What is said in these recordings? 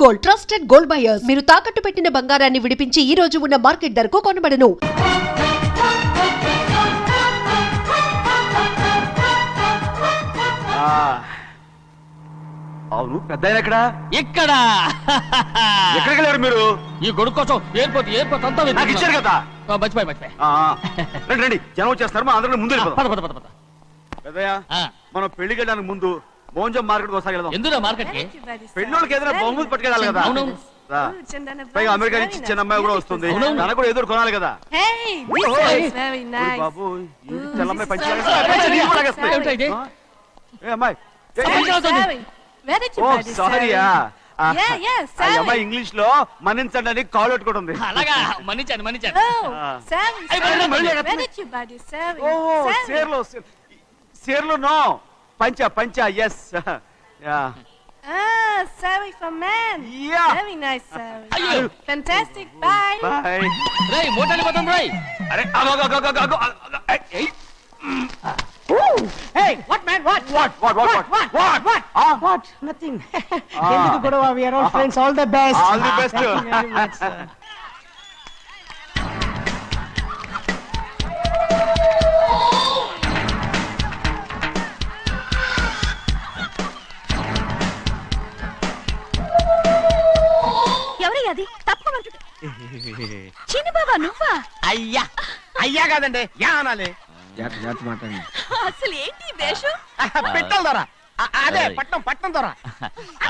Gold, trusted gold buyers. మీరు తాకట్టు పెట్టిన బంగారాన్ని విడిపించి ఈ రోజు ఉన్న మార్కెట్ ధరకు కొనబడను. అవును, పెద్ద ఎక్కడ ఇక్కడ ఎక్కడికి వెళ్ళారు మీరు? ఈ గొడుగు కోసం ఎయిర్పోర్ట్ అంతా నాకు ఇచ్చారు కదా. మర్చిపోయి రండి రండి, జనం వచ్చేస్తారు. మన అందరం ముందు వెళ్ళిపోదాం. పద. పెద్దయ్య, మనం పెళ్లికి వెళ్ళడానికి ముందు మోంజం మార్కెట్ ఒకసారి వెళ్దాం. ఎందుకు మార్కెట్ కి పెళ్ళోళ్ళకి ఏదైనా బహుమతి పట్టుకెళ్ళాలి కదా. అవును. రా. పైగా అమెరికా నుంచి చిన్న అమ్మాయి కూడా వస్తుంది. తనకు కూడా ఎదురు కొనాలి కదా. బాబు, చెల్లమ్మాయి పంచి అమ్మాయి. ఓ సారీయా, అమ్మాయి ఇంగ్లీష్ లో మన్నించండి అని కాల్ పెట్టుకుంటుంది. అలాగా మన్నించాను ఓహో, సేర్లు నో, పంచా yes. Sari for men. Yeah. Very nice, Sari. Ayyo. Fantastic. Bye. Bye. రేయ్ మోటార్ పోతాం రేయ్. అరే Hey, what man? What? Nothing. ఎందుకు గొడవ? We are all friends. All the best. All the best. Thank you very much, sir. ఎవరయ్యా అది? తప్పమంటుంటే చిన్ని బాబా నువ్వా? అయ్యా కాదండి, యా అనాలి. అసలు ఏంటి వేషం? పెట్టాలి దొర. అదే పట్నం దొర.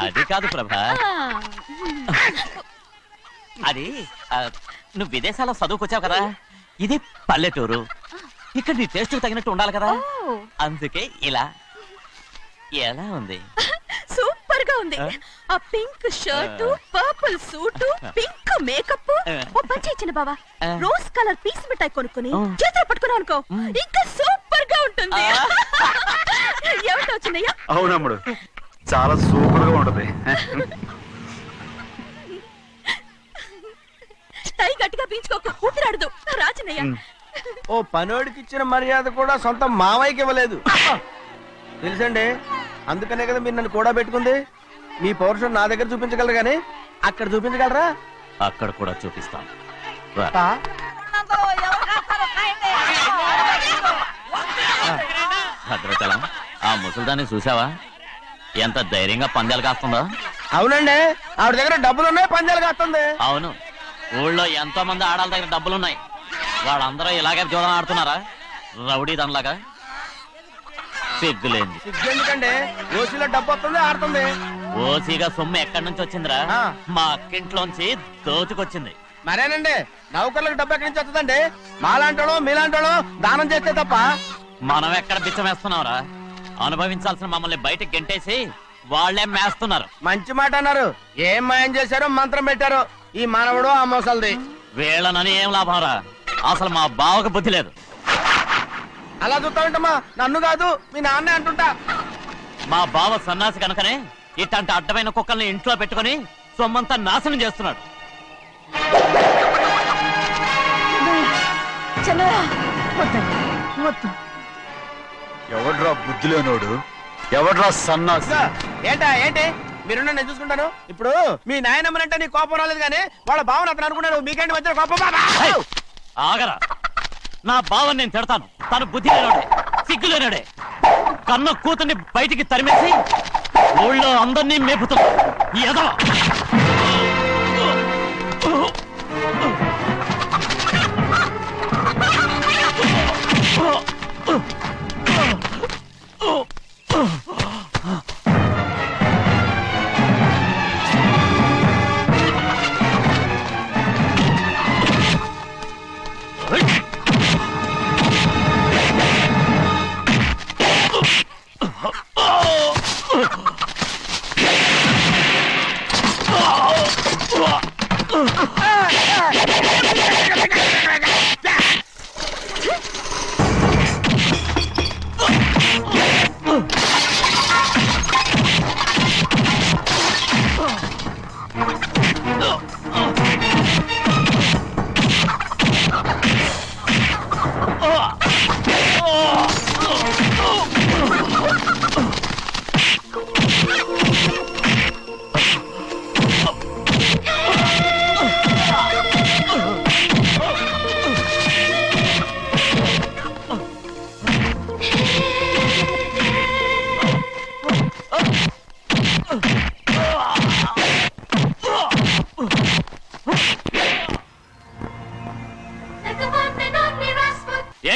అది కాదు ప్రభా, అది నువ్వు విదేశాల్లో చదువుకొచ్చావు కదా, ఇది పల్లెటూరు. ఇక్కడ నీ టేస్ట్ తగినట్టు ఉండాలి కదా, అందుకే ఇలా. ఎలా ఉంది? సూపర్ గా ఉంది. ఆ pink shirt, purple suit, pink makeup. ఓ పని చిన్న బాబా, రోజ్ కలర్ పీస్ మిఠాయి కొనుక్కుని చేతులు పట్టుకున్నావు అనుకో, ఇంకా సూపర్ గా ఉంటుంది. ఏమిటో వచ్చిందయ్యా? అవునమ్ముడు, చాలా సూపర్ గా ఉంటది. టై గట్టిగా పీంచుకోకు, ఊపిరాడదు. రాజనయ్య, ఓ పనోడికి ఇచ్చిన మర్యాద కూడా సొంత మావయ్యకి ఇవ్వలేదు తెలుసండి. అందుకనే కదా మీరు నన్ను కూడా పెట్టుకుంది. మీ పౌరుషం నా దగ్గర చూపించగలరు కానీ అక్కడ చూపించగలరా? అక్కడ కూడా చూపిస్తాను. భద్రాచలం, ఆ ముసల్దాన్ని చూసావా? ఎంత ధైర్యంగా పందాలు కాస్తుందో. అవునండి, ఆవిడ దగ్గర డబ్బులు ఉన్నాయి, పందాలు కాస్తుంది. అవును, ఊళ్ళో ఎంతో మంది ఆడాళ్ళ దగ్గర డబ్బులున్నాయి. వాళ్ళందరూ ఇలాగే జోదం ఆడుతున్నారా? రౌడీ దానిలాగా. సిగ్గులేంది. ఎందుకండి ఓసీలో డబ్బు వస్తుంది, ఆడుతుంది. ఓసీగా సొమ్ము ఎక్కడి నుంచి వచ్చిందిరా? మా అక్కింట్లోంచి దోచుకొచ్చింది. మరేనండి, నౌకర్లకు డబ్బు ఎక్కడి నుంచి వస్తుందండి? మాలాంటోళ్ళు మీలాంటోళ్ళు దానం చేస్తే తప్ప. మనం ఎక్కడ బిచ్చం వేస్తున్నావురా? అనుభవించాల్సిన మమ్మల్ని బయటకు గెంటేసి వాళ్లే మేస్తున్నారు. మంచి మాట అన్నారు. ఏం మాయం చేశారో, మంత్రం పెట్టారో ఈ మానవుడు ఆ మోసల్ది. వీళ్ళనని ఏం లాభంరా? అసలు మా బావకు బుద్ధి లేదు. అలా చూస్తామంటమ్మా, నన్ను కాదు మీ నాన్నే అంటుంటా. మా బావ సన్నాసి కనుకనే ఇట్లాంటి అడ్డమైన కుక్కల్ని ఇంట్లో పెట్టుకుని సొమ్మంతా నాశనం చేస్తున్నాడు. ఎవడ్రా బుద్ధిలోనోడు? ఎవడ్రా సన్నాసి? ఏంటి మీరు నేను చూసుకుంటాను. ఇప్పుడు మీ నాయనమ్మనంటే నీ కోపం రాలేదు కానీ వాళ్ళ భావన అతను అనుకున్నాడు. మీకేంటి మధ్య కోపం? ఆగరా, నా బావని నేను తిడతాను. తను బుద్ధి లేనాడే, సిగ్గు లేనాడే. కన్న కూతుర్ని బయటికి తరిమేసి ఊళ్ళో అందరినీ మేపుతున్నా. ఏదో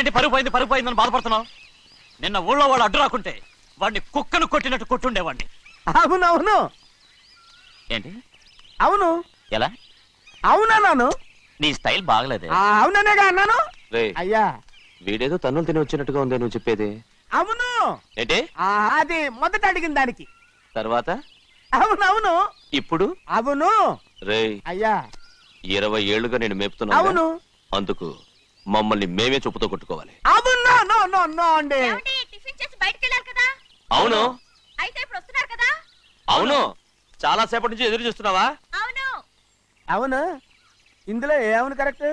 ఏంటి పరుగు పోయిందని బాధపడుతున్నావు? నిన్న ఊళ్ళో వాళ్ళు అడ్డు రాకుంటే వాడిని కుక్కను కొట్టినట్టు కొట్టుండేవాడిని. అవునవును ఏంటి అవును ఎలా? అవునన్నాను. నీ స్టైల్ బాగలేదే. అవుననేగా అన్నాను. అయ్యా వీడేదో తన్నులు తిని వచ్చినట్టుగా ఉందే నువ్వు చెప్పేది. అవును ఏంటి అది మొదట అడిగిన దానికి. తర్వాత అవునవును ఇప్పుడు అవును రేయ్ అయ్యా 20 ఏళ్లుగా నేను మేపుతున్నా. అవును అందుకు మమ్మల్ని మేమే చెప్పుతో కొట్టుకోవాలి. అవును నో నో నో అండి. టిఫిన్ చేసి బయటికి వెళ్ళాలి కదా. అవును అయితే ఇప్పుడు వస్తున్నారు కదా. అవును చాలా సేపటి నుంచి ఎదురు చూస్తున్నావా? అవును అవును ఇందులో ఏమవును కరెక్ట్?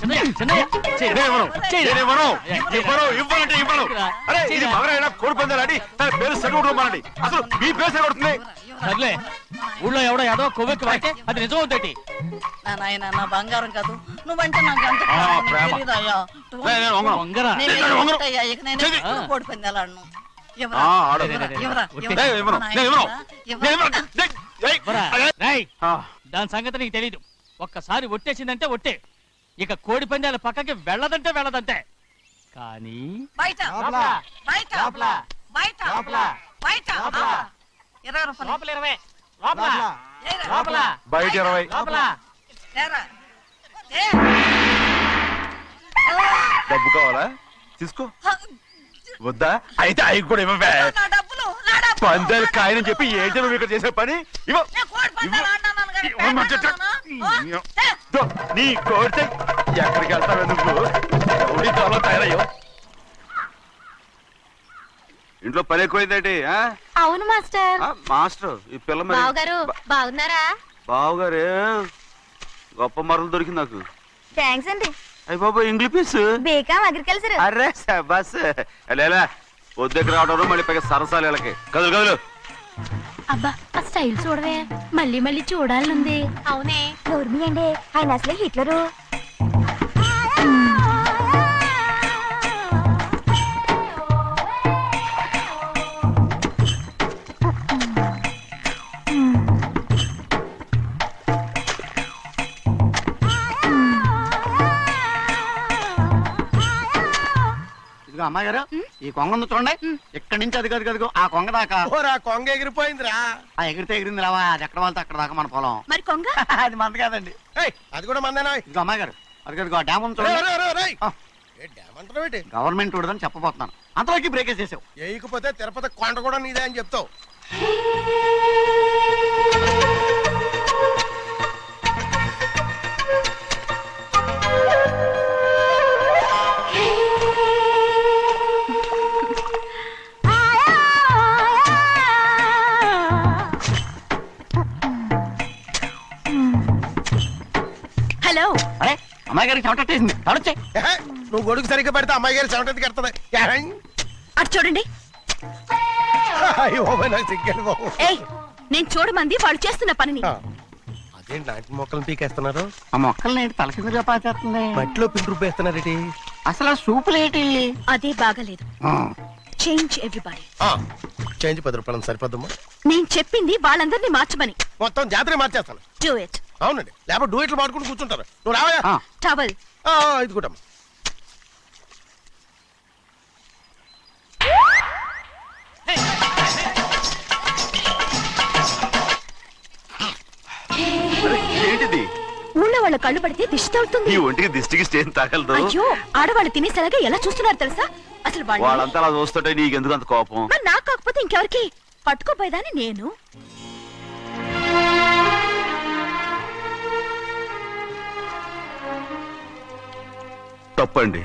చిన్నయ్య, చిన్నయ్య, చెయ్. ఇవ్వను. అరే ఇది మగరైనా కోడి పందాలని తన పేరు సెలవుకోమనండి. అసలు మీ పేరు సెలవుతుంది. సర్లే, ఊళ్ళో ఎవడో ఏదో కొవ్వెక్కి వాడితే అది నిజం అవుతాయి. నాయన నా బంగారం కాదు, నువ్వంటే నాకు అంత ప్రేమ. తెలీదయ్యా. నేను వంగను. వంగరా. నేను నేను వంగను. ఎక్కడయ్యా, ఇక నేను చెయ్యి. ఎప్పుడు కోడి పందాలాడను. ఎవరా? ఆడు. ఎవరా? రే, ఎవరా? రే, ఎవరా? నేను ఇవ్వను. నేను ఇవ్వను. ఎవరా? నేను ఇవ్వను. ఏయ్, పోరా. అరే. రేయ్, ఆ, దాని సంగతి నీకు తెలీదు. ఒక్కసారి ఒట్టేసిందంటే ఒట్టే. ఇక కోడి పందాల పక్కకి వెళ్ళదంటే కానీ బయట లోపల. బయట లోపల. బయట లోపల. బయట లోపల. 20 రూపాయలు. లోపల 20. లోపల. ఏరా. లోపల. బయట 20. లోపల. ఏరా. ఏ. డబ్బు కావాలా? తీసుకో. వద్దా? అయితే అవి కూడా ఇవ్వవే. నా డబ్బులు, నా డబ్బులు. పందాలు కాయని చెప్పి ఏంటి నువ్వు ఇక్కడ చేసే పని? ఇవ్వ. నేను కోడి పందాలు ఆడినాను కానీ ఇవ్వమంటే పెట్టాను. దో, నీ కోరితే ఎక్కడికి వెళ్తావే నువ్వు? రౌడీ త్వరలో తయారయ్యో. ఇంట్లో పని ఎక్కువైందేంటి? అవును మాస్టర్. మాస్టర్ ఈ పిల్ల మరి బావగారు బాగున్నారా? బావుగారే గొప్ప మరలు దొరికింది నాకు. థ్యాంక్స్ అండి. అయ్యి బాబు ఇంగ్లీష్ పీస్. బేకాం అగ్రికల్చర్. అరే బస్ లేలా వద్దకు రావడం మళ్ళీ పైగా సరసాలు వీళ్ళకి. కదులు కదులు. అబ్బా ఆ స్టైల్ చూడవే, మళ్ళీ మళ్ళీ చూడాలనుంది. అవునే నోర్మి అండి, ఆయన అసలే హిట్లరు. అమ్మాయి గారు ఈ కొంగ ఉంది చూడండి. ఇక్కడి నుంచి అది గదిగో ఆ కొంగ దాకా. కొంగ ఎగిరిపోయిందిరా. ఆ ఎగిరితే ఎగిరింది రావా, అది ఎక్కడ వాళ్ళతో అక్కడ దాకా మన పొలం. మరి కొంగ అది మంద కాదండి. అది కూడా మందేనా? ఇదిగో అమ్మాయి గారు అది గదిగో డ్యామ్ ఉంది చూడండి. గవర్నమెంట్ ఉండదని చెప్పబోతున్నాను, అంతలోకి బ్రేక్ వేసేసావు. వేయకపోతే తిరుపతి కొండ కూడా నీదే అని చెప్తావు. హలో. అరే అమ్మాయి గారికి చెమటేసింది, తడొచ్చే. నువ్వు గొడుగు సరిగ్గా పెడితే అమ్మాయి గారి సెవెంటీ కడుతుంది. అటు చూడండి. ఏయ్, నేను చూడమంది వాళ్ళు చేస్తున్న పనిని. అదేంటి నాటి మొక్కలను పీకేస్తున్నారు? ఆ మొక్కల్ని ఏంటి తల కిందగా పాచేస్తుంది? మట్టిలో పిండి రుబ్బేస్తున్నారేటి? అసలు ఆ సూపులేటి? అదే బాగాలేదు. Change everybody. చేంజ్ 10 రూపాయలు సరిపోద్దమ్మా. నేను చెప్పింది వాళ్ళందరినీ మార్చమని. మొత్తం జాతర మార్చేస్తాను. Do it. అవునండి, లేకపోతే డూయిట్లు మాడుకుంటూ కూర్చుంటారు. నువ్వు రావా? టవల్. ఇది కూడా ఏంటిది? ఊళ్ళో వాళ్ళ కళ్ళు పడితే దిష్టి తగులుతుంది. ఈ ఒంటికి దిష్టికి స్టేన్ తగలదు. అయ్యో, ఆడవాళ్ళు తినేసేలాగా ఎలా చూస్తున్నారు తెలుసా? అసలు వాళ్ళంతా అలా చూస్తుంటే నీకెందుకు అంత కోపం? మరి నాకు కాకపోతే ఇంకెవరికి? పట్టుకోపోయేదాన్ని నేను. తప్పండి.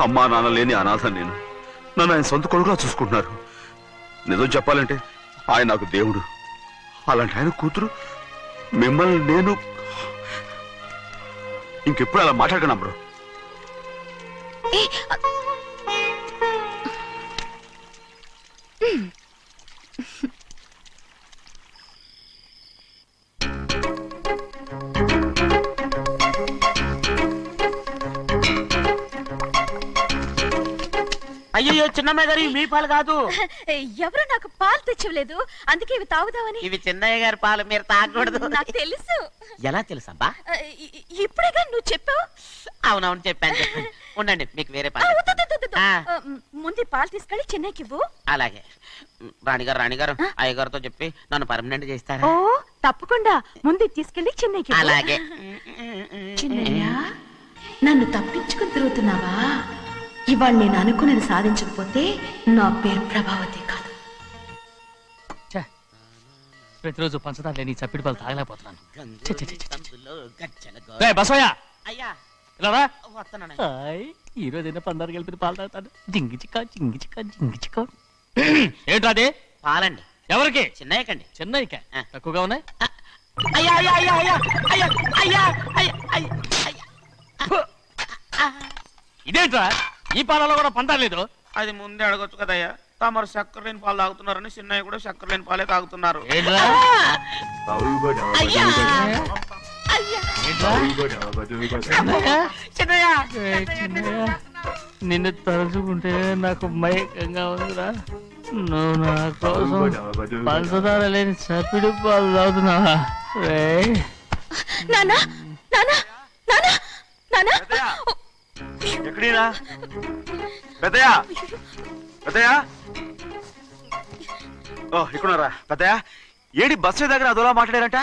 అమ్మా నాన్న లేని అనాథ నేను. నన్ను ఆయన సొంత కొడుకులా చూసుకుంటున్నారు. నిజం చెప్పాలంటే ఆయన నాకు దేవుడు. అలాంటి ఆయన కూతురు మిమ్మల్ని నేను ఇంకెప్పుడు అలా మాట్లాడగలను బ్రో. అయ్యో చిన్నమ్మాయి గారు మీ పాలు కాదు. ఎవరు నాకు పాలు తెచ్చివ్వలేదు, అందుకే ఇవి తాగుదామని. ఇవి చిన్నయ్య గారి పాలు, మీరు తాగకూడదు. నాకు తెలుసు. ఎలా తెలుసబ్బా? ఇప్పుడేగా నువ్వు చెప్పావు. అవునవును చెప్పాను. ఉండండి, మీకు వేరే ఆ, పాలు. వద్దు, వద్దు, వద్దు. ఆ. ముందు ఈ పాలు తీసుకెళ్ళి చెన్నైకి ఇవ్వు. అలాగే. రాణిగారు అయ్యగారితో చెప్పి నన్ను పర్మనెంట్ చేస్తారా? ఓ తప్పకుండా, ముందు ఇది తీసుకెళ్ళి చెన్నైకి ఇవ్వు. అలాగే. చిన్నయ్య, నన్ను తప్పించుకుని తిరుగుతున్నావా? ఇవాళ నేను అనుకున్నది సాధించకపోతే నా పేరు ప్రభావతి కాదు. ఛే, ప్రతిరోజు పంచదార లేని చప్పిడి పాలు తాగలేకపోతున్నాను. ఛే, ఛే, ఛే, ఛే. రేయ్, బసవయ్య, అయ్యా ఇలా రా. వస్తున్నాను. హాయ్, ఈ రోజైనా పందారు కలిపి పాలు తాగుతాను. జింగి చిక్క జింగి చిక్క జింగి చిక్క. ఏంట్రా అది? పాలండి. ఎవరికి? చిన్నయ్యకండి. చెన్నైకా? తక్కువగా ఉన్నాయి. అయ్యా అయ్యా అయ్యా అయ్యా అయ్యా అయ్యా అయ్యా అయ్యా అయ్యా. ఇదేంట్రా, ఈ పాలలో కూడా పందారు లేదు? అది ముందే అడగొచ్చు కదయ్యా. తమరు చక్కెర లేని పాలు తాగుతున్నారని చిన్నయ్య కూడా చక్కెర లేని పాలే తాగుతున్నారు. ఏంట్రా? అయ్యా ఏంట్రా? చిన్నయ్య ఏయ్, చిన్నయ్య, నిన్ను తలుచుకుంటే నాకు మైకంగా ఉందిరా. నువ్వు నా కోసం పంచదార లేని చప్పిడి పాలు తాగుతున్నావా? రేయ్, నానా నానా నానా నానా ఎక్కడీరా పెద్దయా? పెద్దయా, ఓ ఇక్కడున్నారా? పెద్దయా, ఏడి బస్సు దగ్గర అదోలా మాట్లాడారంట.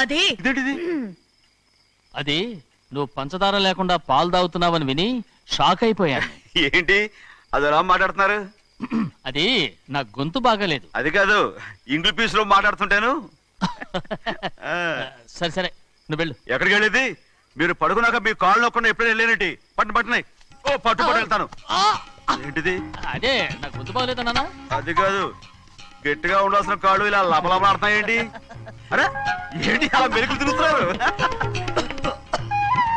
అదే ఇదేంటిది? అది నువ్వు పంచదార లేకుండా పాలు తాగుతున్నావని విని షాక్ అయిపోయాను. ఏంటి అదోలా మాట్లాడుతున్నారు? అది నా గొంతు బాగాలేదు. అది కాదు, ఇంగ్లీష్ పీస్ లో మాట్లాడుతుంటాను. ఆ, సరే సరే, నువ్వు వెళ్ళు. ఎక్కడికి వెళ్ళేది? మీరు పడుకున్నాక మీ కాళ్ళు నొక్కకుండా ఎప్పుడైనా వెళ్ళేనంటి? పట్టునాయి. ఓ పట్టు వెళ్తాను. ఏంటిది? అదే నా గొంతు బాగలేదు నాన్న. అది కాదు, గట్టిగా ఉండాల్సిన కాళ్ళు ఇలా లబలబలాడుతున్నాయి ఏంటి? అరే ఏంటి అలా మెరుకులు తిరుగుతున్నారు?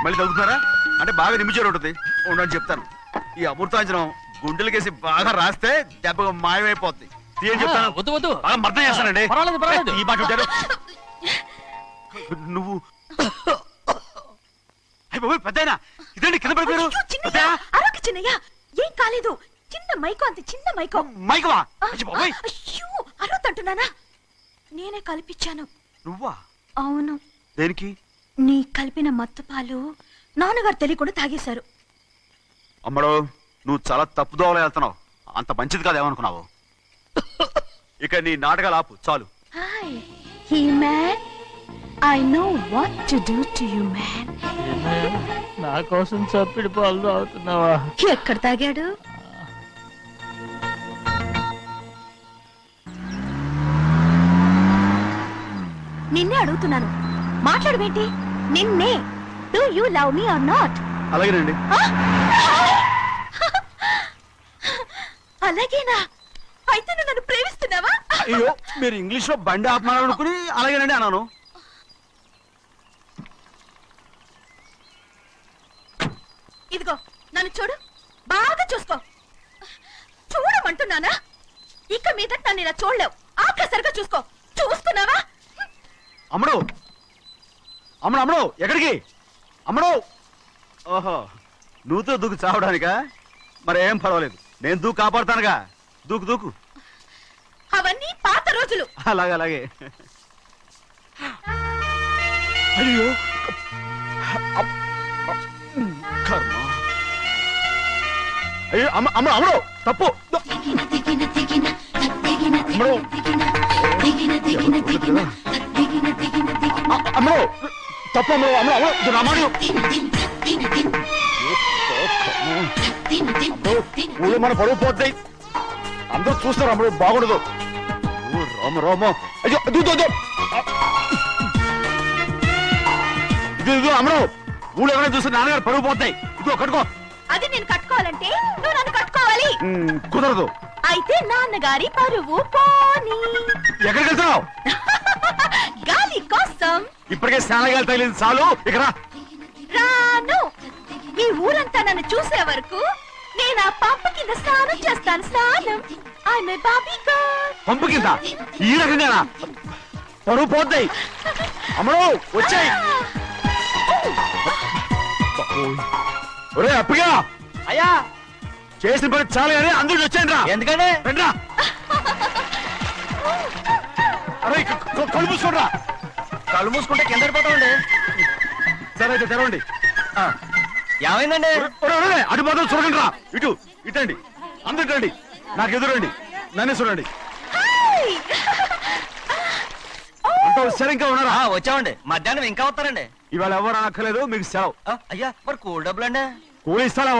మళ్ళీ తగ్గుతున్నారా? అంటే బాగా నిమిషాలు ఉంటుంది. ఉండని చెప్తాను. ఈ అమృతాంజనం గుండెలకేసి బాగా రాస్తే దెబ్బగా మాయమైపోద్ది. తీయని చెప్తాను. వద్దు వద్దు, బాగా మర్దం చేస్తానండి. పర్వాలేదు పర్వాలేదు. ఈ మాట ఉంటారు నువ్వు. పెద్దయినా ఇదేంటి కింద పడిపోయారు? అయ్యో, చిన్నయ్య, అరవకు చిన్నయ్య, ఏం కాలేదు. చిన్న మైకో, అంత చిన్న మైకో. మైకవా? అయ్యో, అరవతంటున్నానా? నేనే కల్పించాను. నువ్వా? అవును. దేనికి? నీ కలిపిన మత్తు పాలు నాన్నగారు తెలియకుండా తాగేశారు. అమ్మడో, నువ్వు చాలా తప్పు దోవలో వెళ్తున్నావు. అంత మంచిది కాదేమనుకున్నావు? ఇక నీ నాటకాలు ఆపు చాలు. Hi he man, I know what to do to you man. నా కోసం చప్పిడి పాలు తాగుతున్నావా? ఎక్కడ తాగాడు? నిన్నే అడుగుతున్నాను, మాట్లాడవేంటి? నిన్నే. Do you love me or not? అలాగేనండి. అలాగేనా? అయితే నువ్వు నన్ను ప్రేమిస్తున్నావా? అయ్యో, మీరు ఇంగ్లీష్ లో బండి ఆపమాలనుకుని అలాగేనండి అన్నాను. ఇదిగో నన్ను చూడు, బాగా చూసుకో. చూడమంటున్నానా? ఇక మీద నన్ను ఇలా చూడలేవు. ఆఖసరిగా చూసుకో. చూసుకున్నావా? అమ్మడు అమ్మడు అమ్మడు, ఎక్కడికి? అమ్మడు. ఓహో, నువ్వుతో దూకు చావడానికా? మరేం పర్వాలేదు, నేను దూకు కాపాడుతానుగా. దూకు దూకు. అవన్నీ పాత రోజులు. అలాగే అలాగే. అయ్యో కర్మ. అయ్యో అమ్మ అమ్మ అమ్మడు తప్పు. అమ్మడు అమ్మడు తప్పు. అమ్మడు అమ్మడు అమ్మడు రామాడు. ఊళ్ళో మన పరువు పోతాయి, అందరూ చూస్తారు. అమ్మడు బాగుండదు. రామ రామ. అయ్యో ఇది అమ్మడు, ఊళ్ళో ఎవరైనా చూస్తే నాన్నగారు పరువు పోతాయి. ఇదిగో కట్టుకో. అది నేను కట్టుకోవాలంటే నువ్వు నన్ను కట్టుకోవాలి. కుదరదు. అయితే నాన్నగారి పరువు పోనీ. ఎక్కడికి వెళ్తున్నావు? గాలి కోసం. ఇప్పటికే స్నానగాలు తగిలింది చాలు. ఇక్కడ రాను. ఈ ఊరంతా నన్ను చూసే వరకు నేను ఆ పంపు కింద స్నానం చేస్తాను. స్నానం. I'm a Barbie girl. పంపు కింద ఈ రకంగా పరువు పోతాయి. అమ్మడు వచ్చాయి. ఒరే అప్పగా. అయ్యా చేసిన పని చాలా కానీ అందరూ వచ్చాను రా. ఎందుకంటే రండ్రా. అరే కళ్ళు మూసుకోండిరా. కళ్ళు మూసుకుంటే కింద పడిపోతామండి. సరే అయితే తెరవండి. ఏమైందండి? అటు మాత్రం చూడండి రా. ఇటు ఇటండి, అందరు ఇటండి, నాకు ఎదురండి, నన్నే చూడండి. అంతా సరే ఇంకా ఉన్నారా? వచ్చామండి. మధ్యాహ్నం ఇంకా వస్తారండి. ఇవాళ ఎవరు అనక్కర్లేదు, మీకు సెలవు. అయ్యా మరి కూల్ డబ్బులు అండి? కూలి ఇస్తారా?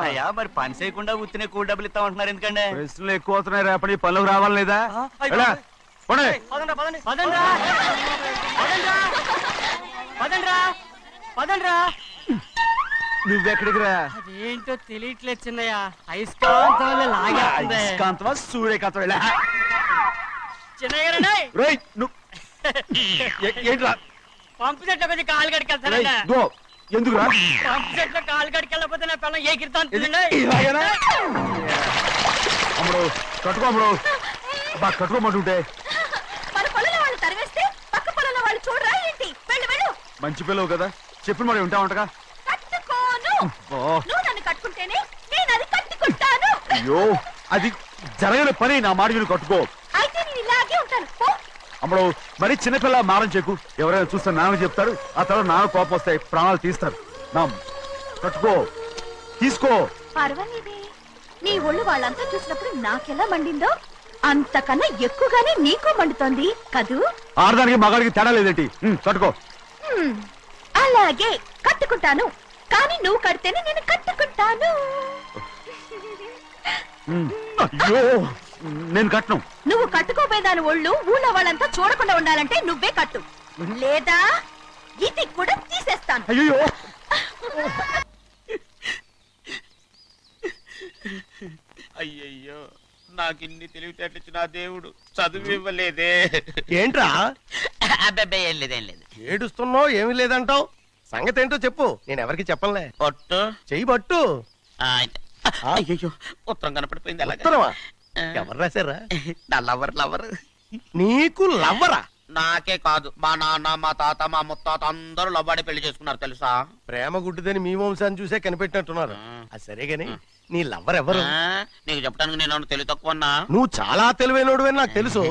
అయ్యా మరి పని చేయకుండా ఉత్తినే కూల్ డబ్బులు ఇస్తామంటున్నారు ఎందుకండి? ప్రశ్నలు ఎక్కువ అవుతున్నాయి, రేపటి పనులకు రావాలి లేదా? ఎలా? పోనీ. నువ్వెక్కడికి రా? అదేంటో తెలియట్లేదు చిన్నయ్య. అయస్కాంతం వల్ల లాగేస్తుంది. అయస్కాంతమా సూర్యకాంతం? ఎలా? చిన్నయ్య గారండి, రేయ్, నువ్వు ఏంట్రా? పంపు చెట్ల కొద్ది కాలు రేయ్, కడికెళ్తానండి. దో, ఎందుకురా? పంపు చెట్ల కాలు కడికెళ్ళకపోతే నా పిల్లలు ఏ కిర్తాను ఇలాగేనా? అమ్ముడు కట్టుకో, అమ్ముడు. బా కట్టుకోమంటుంటే మన పొలంలో వాళ్ళు తరివేస్తే పక్క పొలంలో వాళ్ళు చూడరా ఏంటి? వెళ్ళు వెళ్ళు. మంచి పిల్లవు కదా, చెప్పిన మరి ఉంటావంటగా. కట్టుకోను. నువ్వు నన్ను కట్టుకుంటేనే నేను అది కట్టుకుంటాను. అయ్యో, అది జరగని పని. నా మాట మీరు కట్టుకో. అయితే నేను ఇలాగే ఉంటాను. పో. అమ్మడు మరి చిన్నపిల్ల మారం చెక్కు. ఎవరైనా చూస్తే నాన్న చెప్తారు, ఆ తర్వాత నాన్న కోపం వస్తాయి, ప్రాణాలు తీస్తారు. నా కట్టుకో, తీసుకో. పర్వాలేదే, నీ ఒళ్ళు వాళ్ళంతా చూసినప్పుడు నాకెలా మండిందో అంతకన్నా ఎక్కువగానే నీకు మండుతోంది కదూ? ఆడదానికి మగాడికి తేడా లేదేంటి? కట్టుకో. అలాగే కట్టుకుంటాను, కానీ నువ్వు కడితేనే నేను కట్టుకుంటాను. అయ్యో, నేను కట్టను. నువ్వు కట్టుకోపోయేదాని ఒళ్ళు ఊళ్ళో వాళ్ళంతా చూడకుండా ఉండాలంటే నువ్వే కట్టు, లేదా ఇది కూడా తీసేస్తాను. అయ్యో, అయ్యయ్యో, నాకు ఇన్ని తెలివితేటలు ఇచ్చిన ఆ దేవుడు చదువు ఇవ్వలేదే. ఏంట్రా అబ్బాయి ఏం లేదు, ఏం లేదు. ఏడుస్తున్నావు? ఏమీ లేదంటావు. సంగతి ఏంటో చెప్పు, నేను ఎవరికి చెప్పనులే. ఒట్టు. చెయ్యి పట్టు. అయ్యో, ఉత్తరం కనపడిపోయింది. అలాగే ఉత్తరమా? ఎవరు రాశారా? నా లవర్ లవర్. నీకు లవ్వరా? నాకే కాదు, మా నాన్న, మా తాత, మా ముత్తాత అందరూ లవ్వాడి పెళ్లి చేసుకున్నారు తెలుసా? ప్రేమ గుడ్డిదని మీ వంశాన్ని చూసే కనిపెట్టినట్టున్నారు. అది సరే గాని నీ లవ్వర్ ఎవరు? నీకు చెప్పడానికి నేను తెలివి తక్కువన్నా? నువ్వు చాలా తెలివైనడు అని నాకు తెలుసు.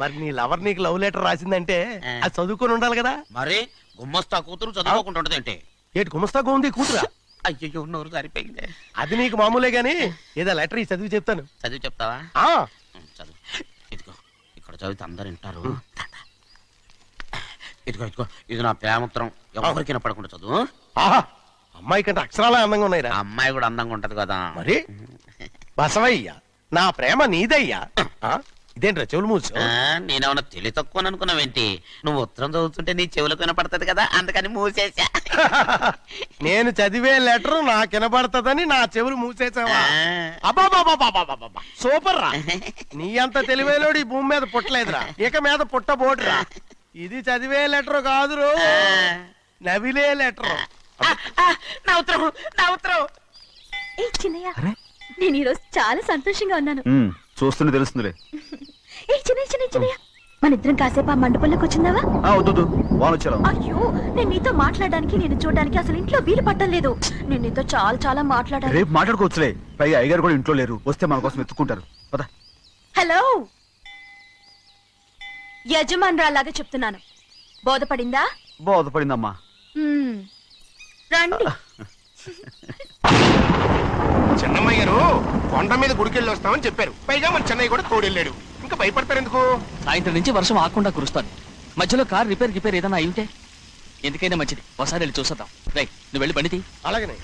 మరి నీ లవర్ నీకు లవ్ లెటర్ రాసిందంటే అది చదువుకొని ఉండాలి కదా. మరి గుమ్మస్తా కూతురు చదువుకోకుండా ఉంటది ఏంటి? ఏటి గుమస్తాగా ఉంది కూతురా? అయ్యో, నోరు సరిపోయింది. అది నీకు మామూలే గాని ఏదో లెటర్ ఈ చదివి చెప్తాను. చదివి చెప్తావా? ఆ చదువు. ఇదిగో ఇక్కడ చదివితే అందరు వింటారు. ఇదిగో ఇదిగో, ఇది నా ప్రేమోత్తరం. ఎవరికి వినపడకుండా చదువు. ఆహా, అమ్మాయి కంటే అక్షరాలే అందంగా ఉన్నాయిరా. ఆ అమ్మాయి కూడా అందంగా ఉంటది కదా. మరి బసవయ్య, నా ప్రేమ నీదయ్యా. ఇదేంట్రా చెవులు మూసు? నేనేమన్నా తెలివి తక్కువ అనుకున్నావేంటి? నువ్వు ఉత్తరం చదువుతుంటే నీ చెవులకు వినపడుతుంది కదా, అందుకని మూసేసా. నేను చదివే లెటర్ నాకు వినబడతదని నా చెవులు మూసేసావా? అబ్బాబాబాబాబాబాబా, సూపర్ రా. నీ అంత తెలివేలోడు ఈ భూమి మీద పుట్టలేదురా, ఇక మీద పుట్టబోడురా. ఇది చదివే లెటర్ కాదురు, నవిలే లెటర్. నా ఉత్తరం, నా ఉత్తరం. ఏ చిన్నయ్య, నేను ఈరోజు చాలా సంతోషంగా ఉన్నాను. చూస్తూనే తెలుస్తుందిలే. ఏ చిన్నయ్య, మన ఇద్దరం కాసేపు ఆ మండపంలోకి వచ్చిందావా? వద్దు, వాళ్ళు వచ్చారు. అయ్యో, నేను నీతో మాట్లాడడానికి, నేను చూడడానికి అసలు ఇంట్లో వీలు పట్టలేదు. నేను నీతో చాలా చాలా మాట్లాడాలి. రేపు మాట్లాడుకోవచ్చులే. పైగా అయ్యగారు కూడా ఇంట్లో లేరు, వస్తే మన కోసం ఎత్తుకుంటారు. పద. హలో, యజమానురాలాగా చెప్తున్నాను, బోధపడిందా? బోధపడిందమ్మా. రండి. చెన్నమ్మ గారు కొండ మీద గుడికెళ్ళి వస్తామని చెప్పారు. పైగా మన చెన్నయ్య కూడా తోడెళ్ళాడు. ఇంకా భయపడతారు ఎందుకు? సాయంత్రం నుంచి వర్షం ఆకుండా కురుస్తాను. మధ్యలో కార్ రిపేర్ ఏదైనా అయి ఉంటే ఎందుకైనా మంచిది, ఒకసారి వెళ్ళి చూసేద్దాం. రైట్, నువ్వు వెళ్ళి బండి తీ. అలాగనే.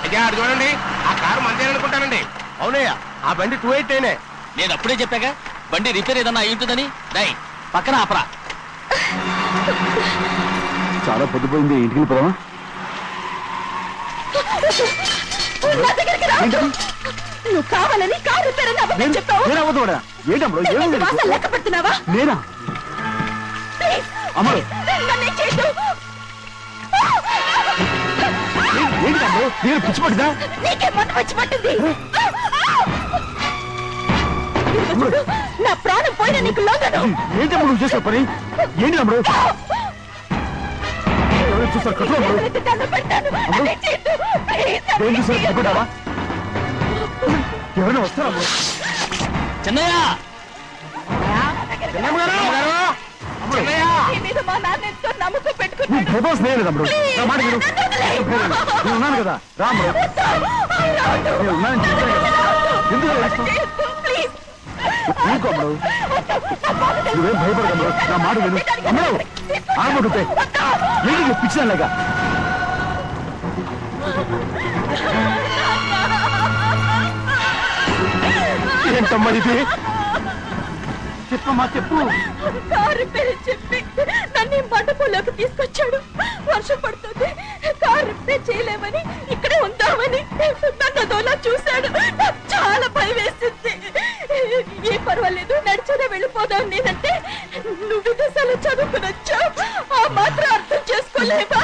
అయ్యా, అది చూడండి, ఆ కారు మందేననుకుంటానండి. అవునయ్యా, ఆ బండి 289. నేను అప్పుడే చెప్పాగా బండి రిపేర్ ఏదన్నా అయి ఉంటుందని. రై, పక్కన ఆపరా. చాలా పొద్దుపోయింది, ఇంటికి వెళ్ళిపోదామా? నా దగ్గరికి రా. నువ్వు కావాలని కారు రిపేర్ అని అబద్ధం చెప్పావు. లెక్క పెడుతున్నావా? నేనా? ప్లీజ్, అమ్మడు, నన్నేం చేయొద్దు. ఏంటి తమ్ముడు, నేను పిచ్చి పట్టిందా? నీకే మంట వచ్చి పట్టింది. చూడు, నా ప్రాణం పోయినా నీకు లొంగను. ఏంటి అమ్మ నువ్వు చేసే పని? ఏంటి అమ్ముడు? ఎవరు చూస్తారు? కట్టు అమ్ముడు. ఎవరైతే దండం పెట్టాను, అదే చేయొద్దు. Please, ఏం చూసారు? భయపడ్డావా? ఎవరైనా వస్తారా అమ్ముడు? చిన్నయ్య నీ మీద మా నాన్న ఎంతో నమ్మకం నువ్వు పెట్టుకున్నాడు. భయపడాల్సిన లేదు అమ్ముడు. నా మాట విను. నేను ఉన్నాను కదా, రా అమ్ముడు. నేను ఉన్నానని చెప్తాను కదా. ఎందుకు వేస్తావు? ప్లీజ్ ఊరుకో అమ్ముడు. నువ్వేం భయపడదు, నా మాట విను. అమ్ముడు ఆడబడుతే ఏంటి పిచ్చిదానిలాగా? ఏంటమ్మా ఇది? చెప్పమ్మా, చెప్పు. కారు రిపేర్ చెప్పి నన్ను ఈ మండపంలోకి తీసుకొచ్చాడు. వర్షం పడుతుంది, కారు రిపేర్ చేయలేమని ఇక్కడే ఉందామని నన్ను అదోలా చూశాడు. నాకు చాలా భయం వేసింది. ఏం పర్వాలేదు, నడిచేదే వెళ్ళిపోదాం నేనంటే నువ్వు విదేశాలు చదువుకుని వచ్చావు, ఆ మాత్రం అర్థం చేసుకోలేవా?